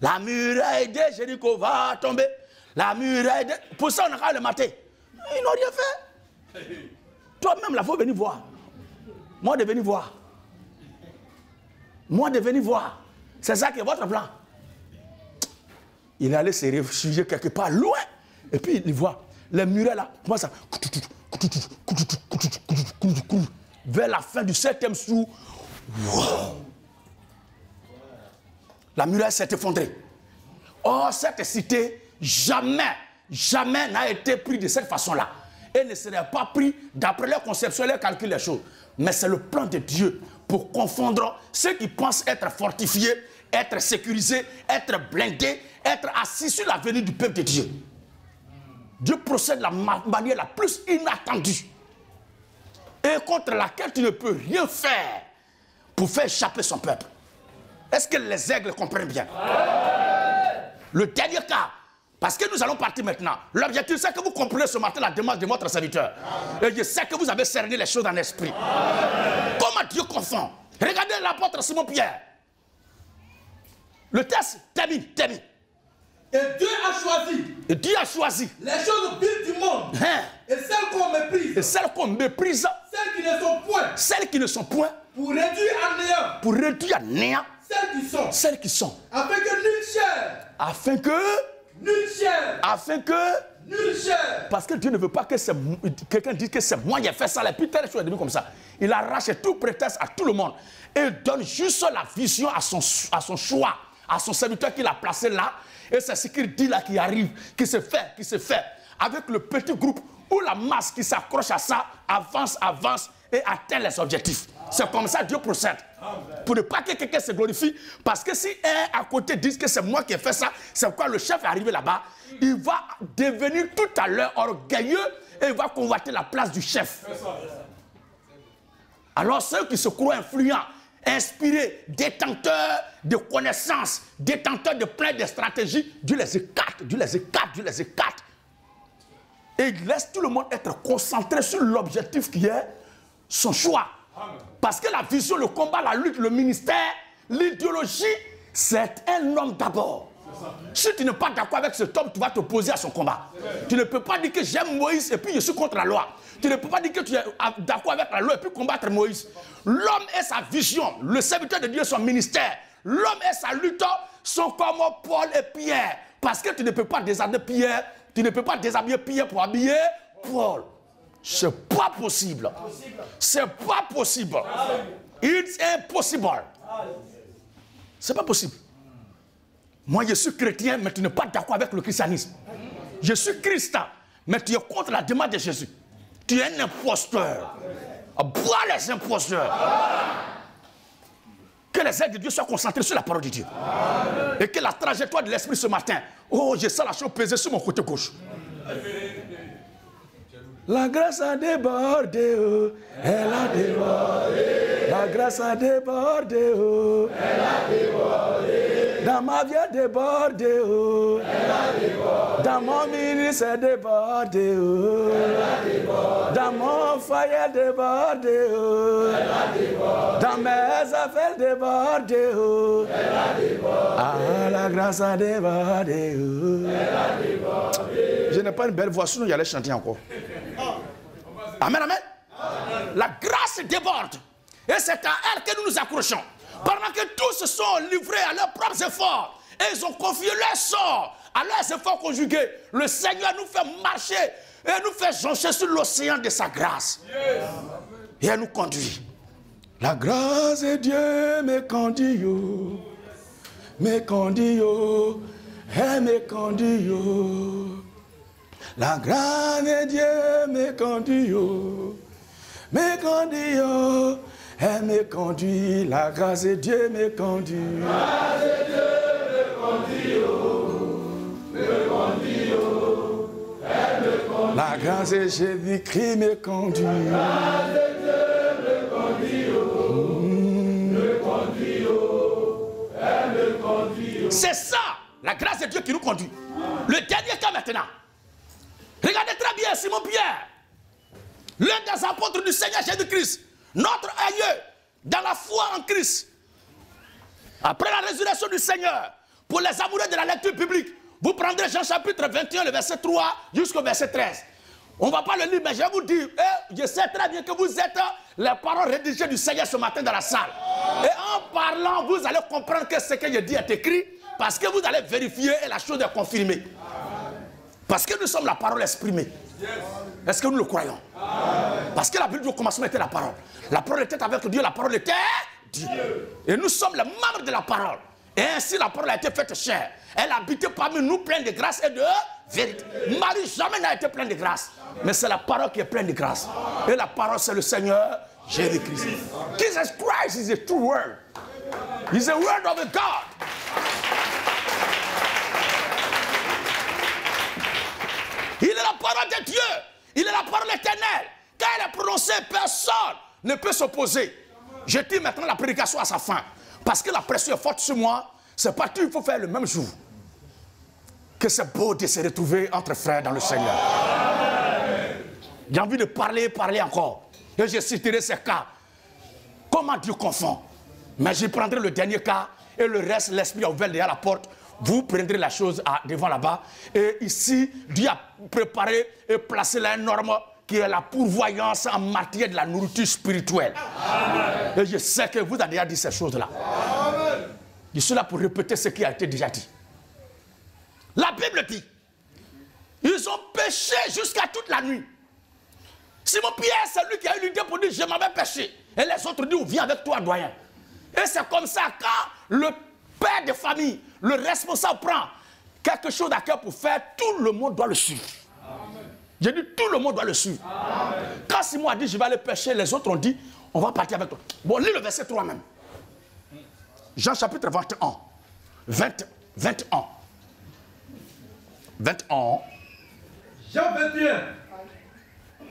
La muraille de Jéricho va tomber. La muraille de... Pour ça, on a qu'à le mater. Ils n'ont rien fait. Toi-même, là, il faut venir voir. Moi, de venir voir. Moi, de venir voir. C'est ça qui est votre plan. Il est allé se réfugier quelque part loin. Et puis, il voit les murailles là. Comment ça? Vers la fin du 7e jour. Wow. La muraille s'est effondrée. Or, cette cité, jamais n'a été prise de cette façon-là. Et ne serait pas pris d'après leur conception, leur calcul des choses. Mais c'est le plan de Dieu pour confondre ceux qui pensent être fortifiés, être sécurisés, être blindés, être assis sur la venue du peuple de Dieu. Dieu procède de la manière la plus inattendue et contre laquelle tu ne peux rien faire pour faire échapper son peuple. Est-ce que les aigles comprennent bien? Le dernier cas, parce que nous allons partir maintenant. L'objectif, c'est que vous comprenez ce matin la démarche de votre serviteur. Et je sais que vous avez cerné les choses en esprit. Comment Dieu confond? Regardez l'apôtre Simon Pierre. Le texte termine. Et Dieu a choisi. Et Dieu a choisi. Les choses viles du monde. Et celles qu'on méprise. Et celles qu'on méprise. Celles qui ne sont point. Celles qui ne sont point. Pour réduire à néant. Pour réduire à néant. Celles qui sont. Celles qui sont. Afin que nulle chair. Afin que. Nulle chair. Afin que. Nulle chair. Parce que Dieu ne veut pas que quelqu'un dise que c'est moi qui ai fait ça. Et puis telle chose est devenue comme ça. Il arrache tout prétexte à tout le monde. Et donne juste la vision à son choix. À son serviteur qu'il a placé là. Et c'est ce qu'il dit là qui arrive. Qui se fait. Avec le petit groupe où la masse qui s'accroche à ça avance et atteint les objectifs. C'est comme ça Dieu procède. Pour ne pas que quelqu'un se glorifie. Parce que si un à côté dit que c'est moi qui ai fait ça, c'est quoi le chef est arrivé là-bas, il va devenir tout à l'heure orgueilleux et il va convoiter la place du chef. Alors ceux qui se croient influents, inspirés, détenteurs de connaissances, détenteurs de plein de stratégies, Dieu les écarte, Dieu les écarte, Dieu les écarte. Et il laisse tout le monde être concentré sur l'objectif qui est son choix. Parce que la vision, le combat, la lutte, le ministère, l'idéologie, c'est un homme d'abord. Si tu n'es pas d'accord avec cet homme, tu vas t'opposer à son combat. Tu ne peux pas dire que j'aime Moïse et puis je suis contre la loi. Tu ne peux pas dire que tu es d'accord avec la loi et puis combattre Moïse. L'homme et sa vision, le serviteur de Dieu, son ministère. L'homme et sa lutte sont comme Paul et Pierre. Parce que tu ne peux pas déshabiller Pierre, tu ne peux pas déshabiller Pierre pour habiller Paul. C'est pas possible. C'est pas possible. It's impossible. C'est pas possible. Moi, je suis chrétien, mais tu n'es pas d'accord avec le christianisme. Je suis chrétien, mais tu es contre la demande de Jésus. Tu es un imposteur. Bois les imposteurs. Que les ailes de Dieu soient concentrées sur la parole de Dieu. Et que la trajectoire de l'esprit ce matin, oh, je sens la chose peser sur mon côté gauche. La grâce a débordé, oh, elle a débordé. La grâce a débordé, oh, elle a débordé. Dans ma vie a débordé, oh, elle a débordé. Dans mon ministère débordé, oh, elle a débordé. Dans mon foyer débordé, oh, elle a débordé. Dans mes affaires débordé, oh, elle a débordé. Ah, la grâce a débordé, oh, elle a débordé. Je n'ai pas une belle voix, sinon il allait chanter encore. Amen, amen. La grâce déborde. Et c'est à elle que nous nous accrochons. Pendant que tous se sont livrés à leurs propres efforts. Et ils ont confié leur sort à leurs efforts conjugués. Le Seigneur nous fait marcher et nous fait joncher sur l'océan de sa grâce. Et elle nous conduit. La grâce de Dieu me conduit. Me conduit. Elle me conduit. La grâce de Dieu me conduit, me conduit, elle me conduit. La grâce de Dieu me conduit. La grâce de Dieu me conduit, elle me conduit. La grâce de Jésus-Christ me conduit. La grâce de Dieu me conduit, elle me conduit. C'est ça, la grâce de Dieu qui nous conduit. Le dernier cas maintenant. Regardez très bien Simon Pierre, l'un des apôtres du Seigneur Jésus-Christ, notre aïeux dans la foi en Christ. Après la résurrection du Seigneur, pour les amoureux de la lecture biblique, vous prendrez Jean chapitre 21, le verset 3 jusqu'au verset 13. On ne va pas le lire, mais je vais vous dire, je sais très bien que vous êtes les paroles rédigées du Seigneur ce matin dans la salle. Et en parlant, vous allez comprendre que ce que je dis est écrit, parce que vous allez vérifier et la chose est confirmée. Parce que nous sommes la parole exprimée. Est-ce que nous le croyons? Parce que la Bible au commencement était la parole. La parole était avec Dieu, la parole était Dieu. Et nous sommes les membres de la parole. Et ainsi la parole a été faite chair. Elle habitait parmi nous pleine de grâce et de vérité. Marie jamais n'a été pleine de grâce. Mais c'est la parole qui est pleine de grâce. Et la parole c'est le Seigneur Jésus-Christ. Jesus Christ is a true word. He's a word of God. Il est la parole de Dieu. Il est la parole éternelle. Quand elle est prononcée, personne ne peut s'opposer. Je tire maintenant la prédication à sa fin. Parce que la pression est forte sur moi. C'est parti, il faut faire le même jour. Que c'est beau de se retrouver entre frères dans le Seigneur. J'ai envie de parler encore. Et je citerai ces cas. Comment Dieu confond. Mais je prendrai le dernier cas. Et le reste, l'Esprit a ouvert derrière la porte vous prendrez la chose devant là-bas. Et ici, Dieu a préparé et placé la norme qui est la pourvoyance en matière de la nourriture spirituelle. Amen. Et je sais que vous avez déjà dit ces choses-là. Je suis là pour répéter ce qui a été déjà dit. La Bible dit, ils ont péché jusqu'à toute la nuit. Simon-Pierre, c'est lui qui a eu l'idée pour dire, je m'avais péché. Et les autres disent, viens avec toi, doyen. Et c'est comme ça, quand le père de famille, le responsable prend quelque chose à cœur pour faire, tout le monde doit le suivre. J'ai dit, tout le monde doit le suivre. Amen. Quand Simon a dit, je vais aller pêcher, les autres ont dit, on va partir avec toi. Bon, lis le verset 3 même. Jean chapitre 21. 21. Jean 21.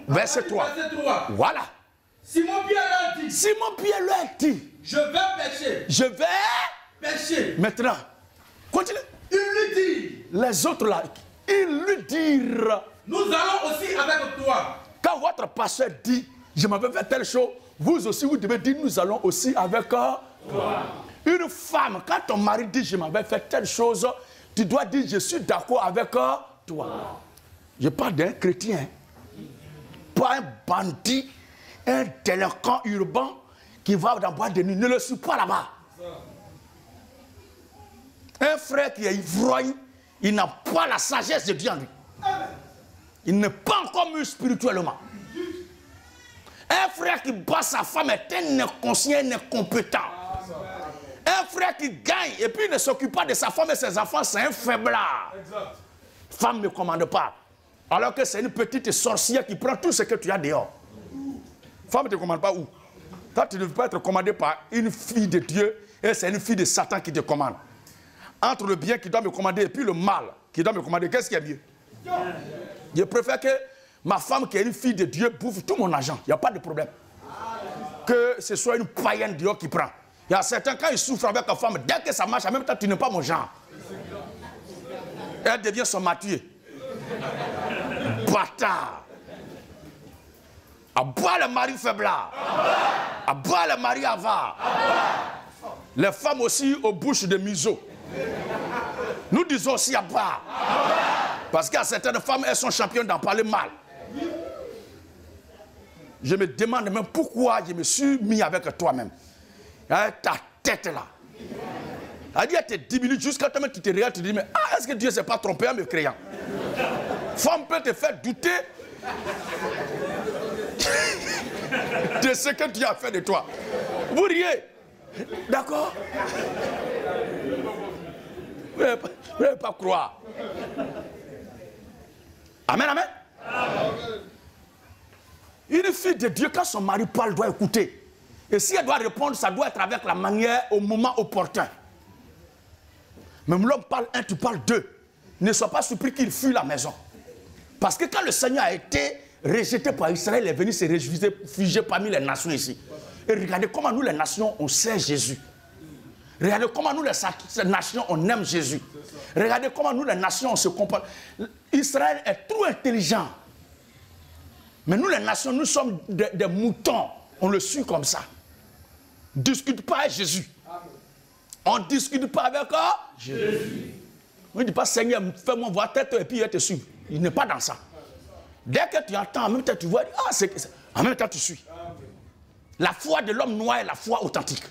Verset 3. Voilà. Simon-Pierre leur dit. Simon-Pierre leur dit. Je vais pêcher. Je vais pêcher. Maintenant, continue. Il lui dit. Les autres là, ils lui dirent. Nous allons aussi avec toi. Quand votre pasteur dit, je m'avais fait telle chose, vous aussi vous devez dire, nous allons aussi avec toi. Une femme, quand ton mari dit, je m'avais fait telle chose, tu dois dire, je suis d'accord avec toi. Je parle d'un chrétien, pas un bandit, un délinquant urbain qui va dans boîte de nuit. Ne le suis pas là-bas. Un frère qui est ivrogne, il n'a pas la sagesse de Dieu en lui. Il n'est pas encore mûr spirituellement. Un frère qui bat sa femme est un inconscient, un incompétent. Un frère qui gagne et puis ne s'occupe pas de sa femme et ses enfants, c'est un faiblard. Femme ne commande pas. Alors que c'est une petite sorcière qui prend tout ce que tu as dehors. Femme ne te commande pas où? Toi, tu ne veux pas être commandé par une fille de Dieu et c'est une fille de Satan qui te commande. Entre le bien qui doit me commander et puis le mal qui doit me commander, qu'est-ce qui est mieux? Je préfère que ma femme qui est une fille de Dieu bouffe tout mon argent. Il n'y a pas de problème. Que ce soit une païenne dehors qui prend. Il y a certains, quand ils souffrent avec la femme, dès que ça marche, en même temps, tu n'es pas mon genre. Elle devient son matier. Bâtard. À boire le mari faiblard. À boire le mari avare. Les femmes aussi aux bouches de museau. Nous disons aussi à boire. Parce qu'il y a certaines femmes, elles sont championnes d'en parler mal. Je me demande même pourquoi je me suis mis avec toi-même. Ta tête là. Elle dit, elle te diminue jusqu'à toi même tu te regardes, tu te dis, mais est-ce que Dieu ne s'est pas trompé en me créant? Femme peut te faire douter de ce que Dieu a fait de toi. Vous riez. D'accord? Vous n'allez pas croire. Amen, amen. Une fille de Dieu, quand son mari parle, doit écouter. Et si elle doit répondre, ça doit être avec la manière au moment opportun. Même l'homme parle un, tu parles deux. Ne sois pas surpris qu'il fuit la maison. Parce que quand le Seigneur a été rejeté par Israël, il est venu se réfugier parmi les nations ici. Et regardez comment nous, les nations, on sait Jésus. Regardez comment nous, les nations, on aime Jésus. Regardez comment nous, les nations, on se comporte. Israël est trop intelligent. Mais nous, les nations, nous sommes des moutons. On le suit comme ça. On ne discute pas avec Jésus. On ne discute pas avec Jésus. On ne dit pas, Seigneur, fais-moi voir tête et puis il te suit. Il n'est pas dans ça. Dès que tu entends, en même temps, tu vois, en même temps, tu suis. La foi de l'homme noir est la foi authentique.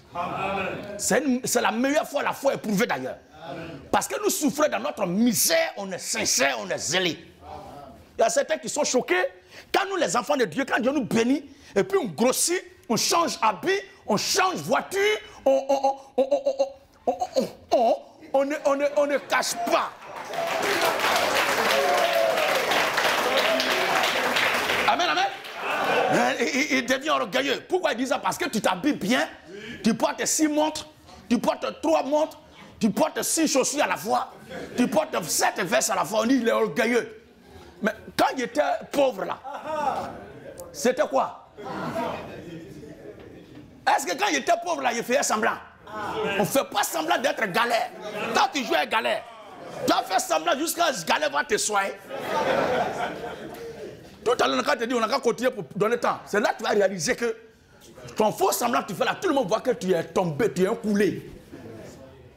C'est la meilleure foi, la foi éprouvée d'ailleurs. Parce que nous souffrons dans notre misère, on est sincère, on est zélé. Il y a certains qui sont choqués. Quand nous, les enfants de Dieu, quand Dieu nous bénit, et puis on grossit, on change habit, on change voiture, on ne cache pas. Amen, amen. Il devient orgueilleux. Pourquoi il dit ça? Parce que tu t'habilles bien, tu portes 6 montres, tu portes 3 montres, tu portes 6 chaussures à la fois, tu portes 7 vestes à la fois. On dit il est orgueilleux. Mais quand il était pauvre là, c'était quoi? Est-ce que quand il était pauvre là, il faisait semblant? On ne fait pas semblant d'être galère. Quand tu joues à galère, tu as fait semblant jusqu'à ce galère va te soigner. Tout à l'heure, quand tu dis on a qu'à continuer pour donner temps, c'est là que tu vas réaliser que ton faux semblant que tu fais là, tout le monde voit que tu es tombé, tu es coulé.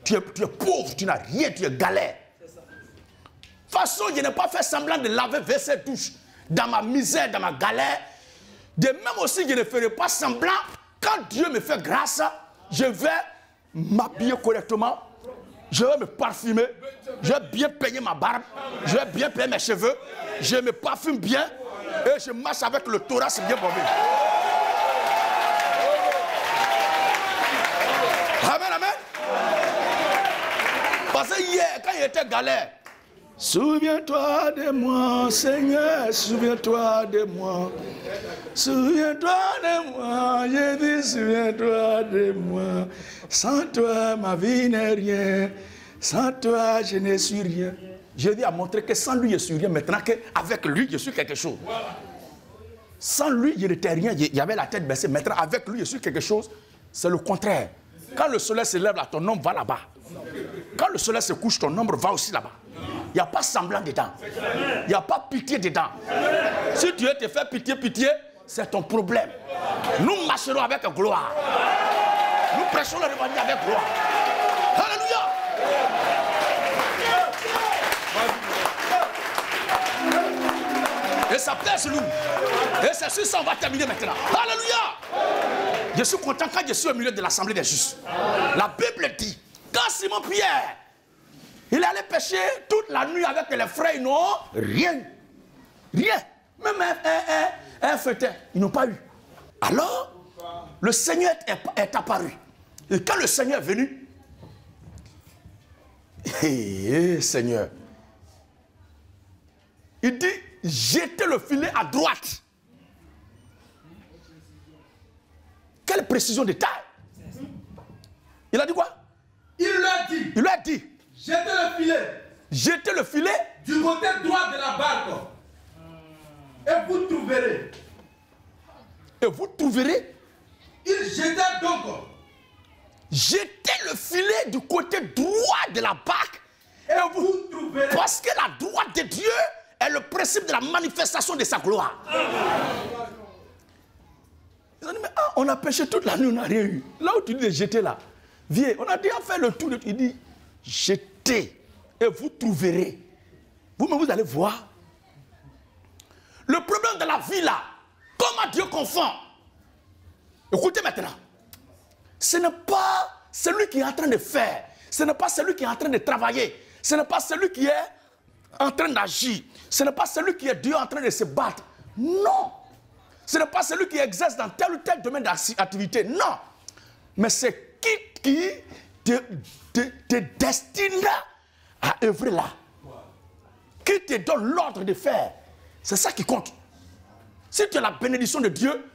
tu es pauvre, tu n'as rien, tu es galère. De toute façon, je n'ai pas fait semblant de laver verser douche dans ma misère, dans ma galère. De même aussi, je ne ferai pas semblant, quand Dieu me fait grâce, je vais m'habiller correctement, je vais me parfumer, je vais bien peigner ma barbe, je vais bien peigner mes cheveux, je me parfume bien et je marche avec le thorax bien bombé. Amen, amen. Parce que hier, quand il était galère, souviens-toi de moi, Seigneur, souviens-toi de moi. Souviens-toi de moi, je dis souviens-toi de moi. Sans toi, ma vie n'est rien. Sans toi, je ne suis rien. Jésus a montré que sans lui, je suis rien. Maintenant qu'avec lui, je suis quelque chose. Sans lui, je n'étais rien. Il y avait la tête baissée. Maintenant, avec lui, je suis quelque chose. C'est le contraire. Quand le soleil se lève, là, ton ombre va là-bas. Quand le soleil se couche, ton ombre va aussi là-bas. Il n'y a pas semblant dedans. Il n'y a pas pitié dedans. Si Dieu te fait pitié, c'est ton problème. Nous marcherons avec gloire. Nous prêchons le révérend avec gloire. Alléluia. Et ça pèse lourd. Et c'est sur ça on va terminer maintenant. Alléluia. Je suis content quand je suis au milieu de l'assemblée des justes. La Bible dit, quand Simon Pierre, il allait pêcher toute la nuit avec les frères, ils n'ont rien. Rien. Même un feuilleton, ils n'ont pas eu. Alors, le Seigneur est apparu. Et quand le Seigneur est venu, Seigneur, il dit, jetez le filet à droite. Quelle précision de taille. Il a dit quoi? Il lui a dit, jetez le filet. Jetez le filet du côté droit de la barque. Et vous trouverez. Et vous trouverez. Il jeta donc. Jetez le filet du côté droit de la barque. Et vous trouverez. Parce que la droite de Dieu est le principe de la manifestation de sa gloire. Ils ont dit, mais on a pêché toute la nuit, on n'a rien eu. Là où tu dis de jeter là, viens, on a déjà fait le tour. Il dit, jetez et vous trouverez. Vous-même, vous allez voir. Le problème de la vie là, comment Dieu confond. Écoutez maintenant. Ce n'est pas celui qui est en train de faire. Ce n'est pas celui qui est en train de travailler. Ce n'est pas celui qui est en train d'agir. Ce n'est pas celui qui est Dieu en train de se battre. Non. Ce n'est pas celui qui exerce dans tel ou tel domaine d'activité. Non. Mais c'est qui te destine à œuvrer là. Qui te donne l'ordre de faire. C'est ça qui compte. Si tu as la bénédiction de Dieu,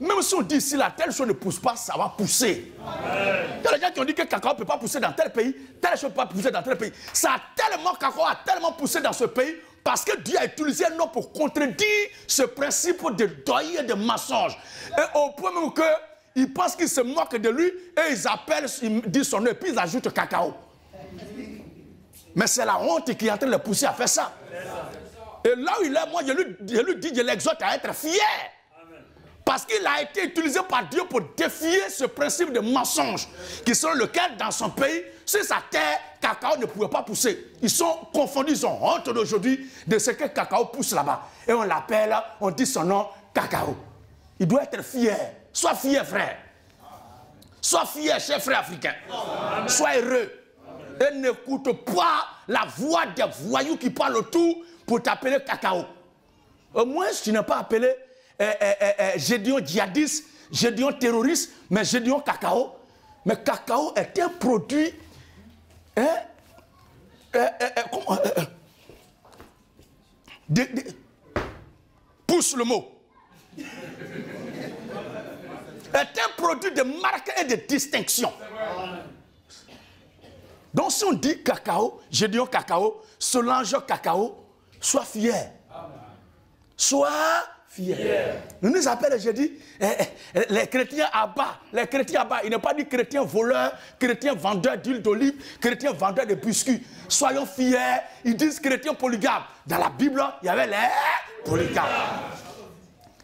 même si on dit ici, là, telle chose ne pousse pas, ça va pousser. Il y a des gens qui ont dit que le cacao ne peut pas pousser dans tel pays, telle chose ne peut pas pousser dans tel pays. Cacao a tellement poussé dans ce pays parce que Dieu a utilisé un nom pour contredire ce principe de deuil et de mensonge. Et au point même qu'ils pensent qu'ils se moquent de lui et ils appellent, ils disent son nom et puis ils ajoutent cacao. Mais c'est la honte qui est en train de le pousser à faire ça. Et là où il est, moi je lui dis, je l'exhorte à être fier. Parce qu'il a été utilisé par Dieu pour défier ce principe de mensonge, qui selon lequel dans son pays, sur sa terre, cacao ne pouvait pas pousser. Ils sont confondus, ils ont honte d'aujourd'hui de ce que cacao pousse là-bas. Et on l'appelle, on dit son nom, cacao. Il doit être fier. Sois fier, frère. Sois fier, cher frère africain. Sois heureux. Et n'écoute pas la voix des voyous qui parlent autour pour t'appeler cacao. Au moins, tu n'es pas appelé Gédéon djihadiste, Gédéon terroriste, mais Gédéon cacao. Mais cacao est un produit. Pousse le mot. Est un produit de marque et de distinction. Donc si on dit cacao, Gédéon cacao, Solange cacao, sois fier. Sois fier. Nous nous appelons, j'ai dit, les chrétiens à bas. Les chrétiens à bas. Il n'est pas dit chrétien voleur, chrétien vendeur d'huile d'olive, chrétien vendeur de biscuits. Soyons fiers. Ils disent chrétien polygame. Dans la Bible, il y avait les polygames.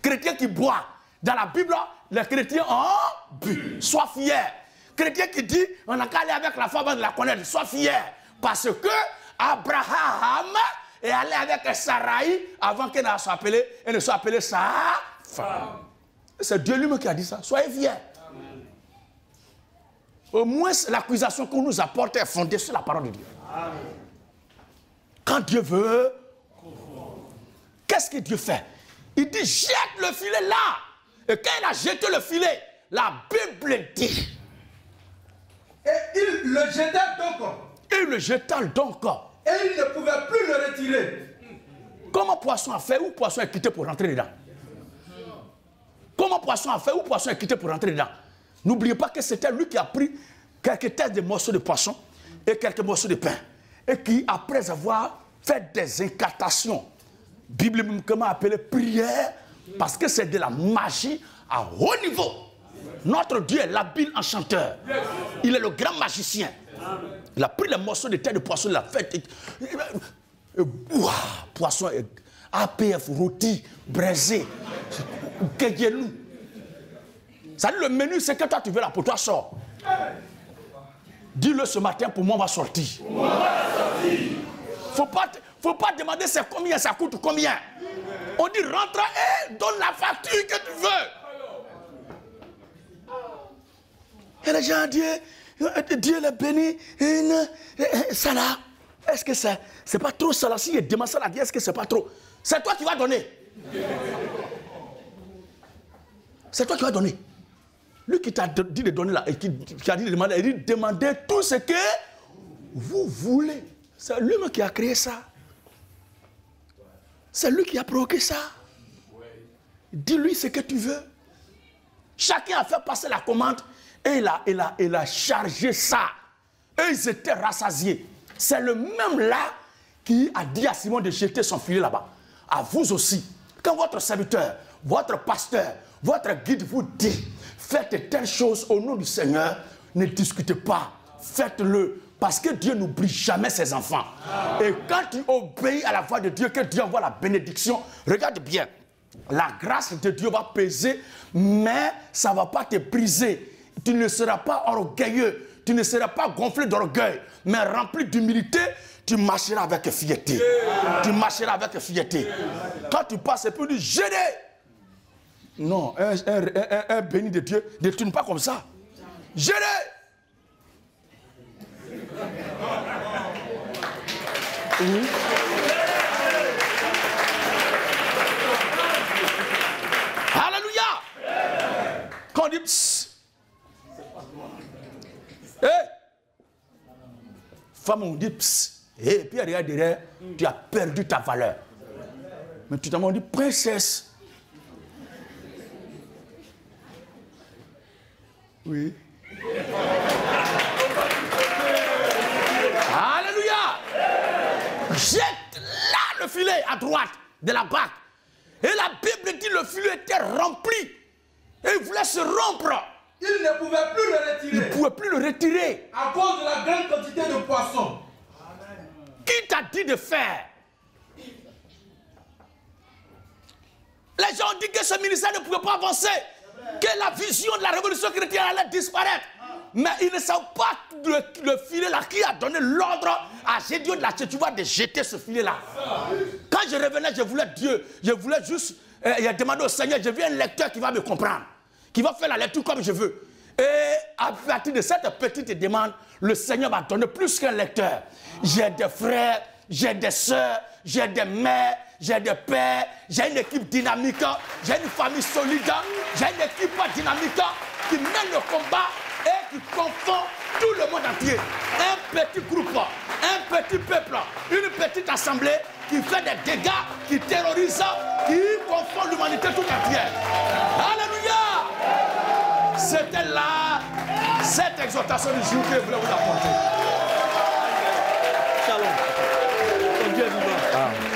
Chrétien qui boit. Dans la Bible, les chrétiens ont bu. Sois fier. chrétien qui dit on n'a qu'à aller avec la femme de la connaître. Sois fier. Parce que Abraham est allé avec Sarai avant qu'elle ne soit appelée sa femme. C'est Dieu lui-même qui a dit ça. Soyez fiers. Au moins, l'accusation qu'on nous apporte est fondée sur la parole de Dieu. Amen. Quand Dieu veut, qu'est-ce que Dieu fait? Il dit, jette le filet là. Et quand il a jeté le filet, la Bible dit. Et il le jeta donc. Il le jeta donc. Et il ne pouvait plus le retirer. Comment poisson a fait ou poisson est quitté pour rentrer dedans? Comment poisson a fait ou poisson est quitté pour rentrer dedans? N'oubliez pas que c'était lui qui a pris quelques têtes de morceaux de poisson et quelques morceaux de pain. Et qui, après avoir fait des incantations, bibliquement appelées prières, parce que c'est de la magie à haut niveau. Notre Dieu est l'habile enchanteur. Il est le grand magicien. Il a pris les morceaux de tête de poisson, il a fait. Poisson, APF, rôti, braisé, kéguelou. Ça dit le menu, c'est que toi tu veux là, pour toi sors. Dis-le ce matin, pour moi on va sortir. Faut pas demander c'est combien, ça coûte combien. On dit rentre et donne la facture que tu veux. Et les gens disent, Dieu les bénit, ça là, est-ce que c'est pas trop ça là? Si il demande ça là, est-ce que c'est pas trop? C'est toi qui vas donner. C'est toi qui vas donner. Lui qui t'a dit de donner là, et qui a dit de demander, il dit demandez tout ce que vous voulez. C'est lui-même qui a créé ça. C'est lui qui a provoqué ça. Dis-lui ce que tu veux. Chacun a fait passer la commande et il a chargé ça. Et ils étaient rassasiés. C'est le même là qui a dit à Simon de jeter son filet là-bas. À vous aussi. Quand votre serviteur, votre pasteur, votre guide vous dit faites telle chose au nom du Seigneur, ne discutez pas, faites-le, parce que Dieu n'oublie jamais ses enfants. Et quand tu obéis à la voix de Dieu, que Dieu envoie la bénédiction, regarde bien, la grâce de Dieu va peser, mais ça ne va pas te briser. Tu ne seras pas orgueilleux, tu ne seras pas gonflé d'orgueil, mais rempli d'humilité, tu marcheras avec fierté. Tu marcheras avec fierté. Quand tu passes, c'est pour dire, gêner. Non, un béni de Dieu ne tourne pas comme ça. Gêner. Alléluia. Quand on dit psst. Femme, on dit psst. Et puis regarde derrière, tu as perdu ta valeur. Mais tu t'as dit princesse. Oui. Alléluia. Jette là le filet à droite de la barque. Et la Bible dit le filet était rempli. Et il voulait se rompre. Il ne pouvait plus le retirer. Il ne pouvait plus le retirer. À cause de la grande quantité de poissons. Qui t'a dit de faire? Les gens ont dit que ce ministère ne pouvait pas avancer. Que la vision de la révolution chrétienne allait disparaître. Mais ils ne savent pas le filet là qui a donné l'ordre à Gédéon de la Tchétchouva de jeter ce filet là. Quand je revenais, je voulais juste demander au Seigneur, je veux un lecteur qui va me comprendre, qui va faire la lecture comme je veux. Et à partir de cette petite demande, le Seigneur m'a donné plus qu'un lecteur. J'ai des frères, j'ai des soeurs, j'ai des mères, j'ai des pères, j'ai une équipe dynamique, j'ai une famille solide, j'ai une équipe dynamique qui mène le combat et qui confond tout le monde entier. Un petit groupe, un petit peuple, une petite assemblée qui fait des dégâts, qui terrorise, qui confond l'humanité tout entière. Alléluia! C'était là cette exhortation du jour que je voulais vous apporter. Shalom. Dieu est vivant.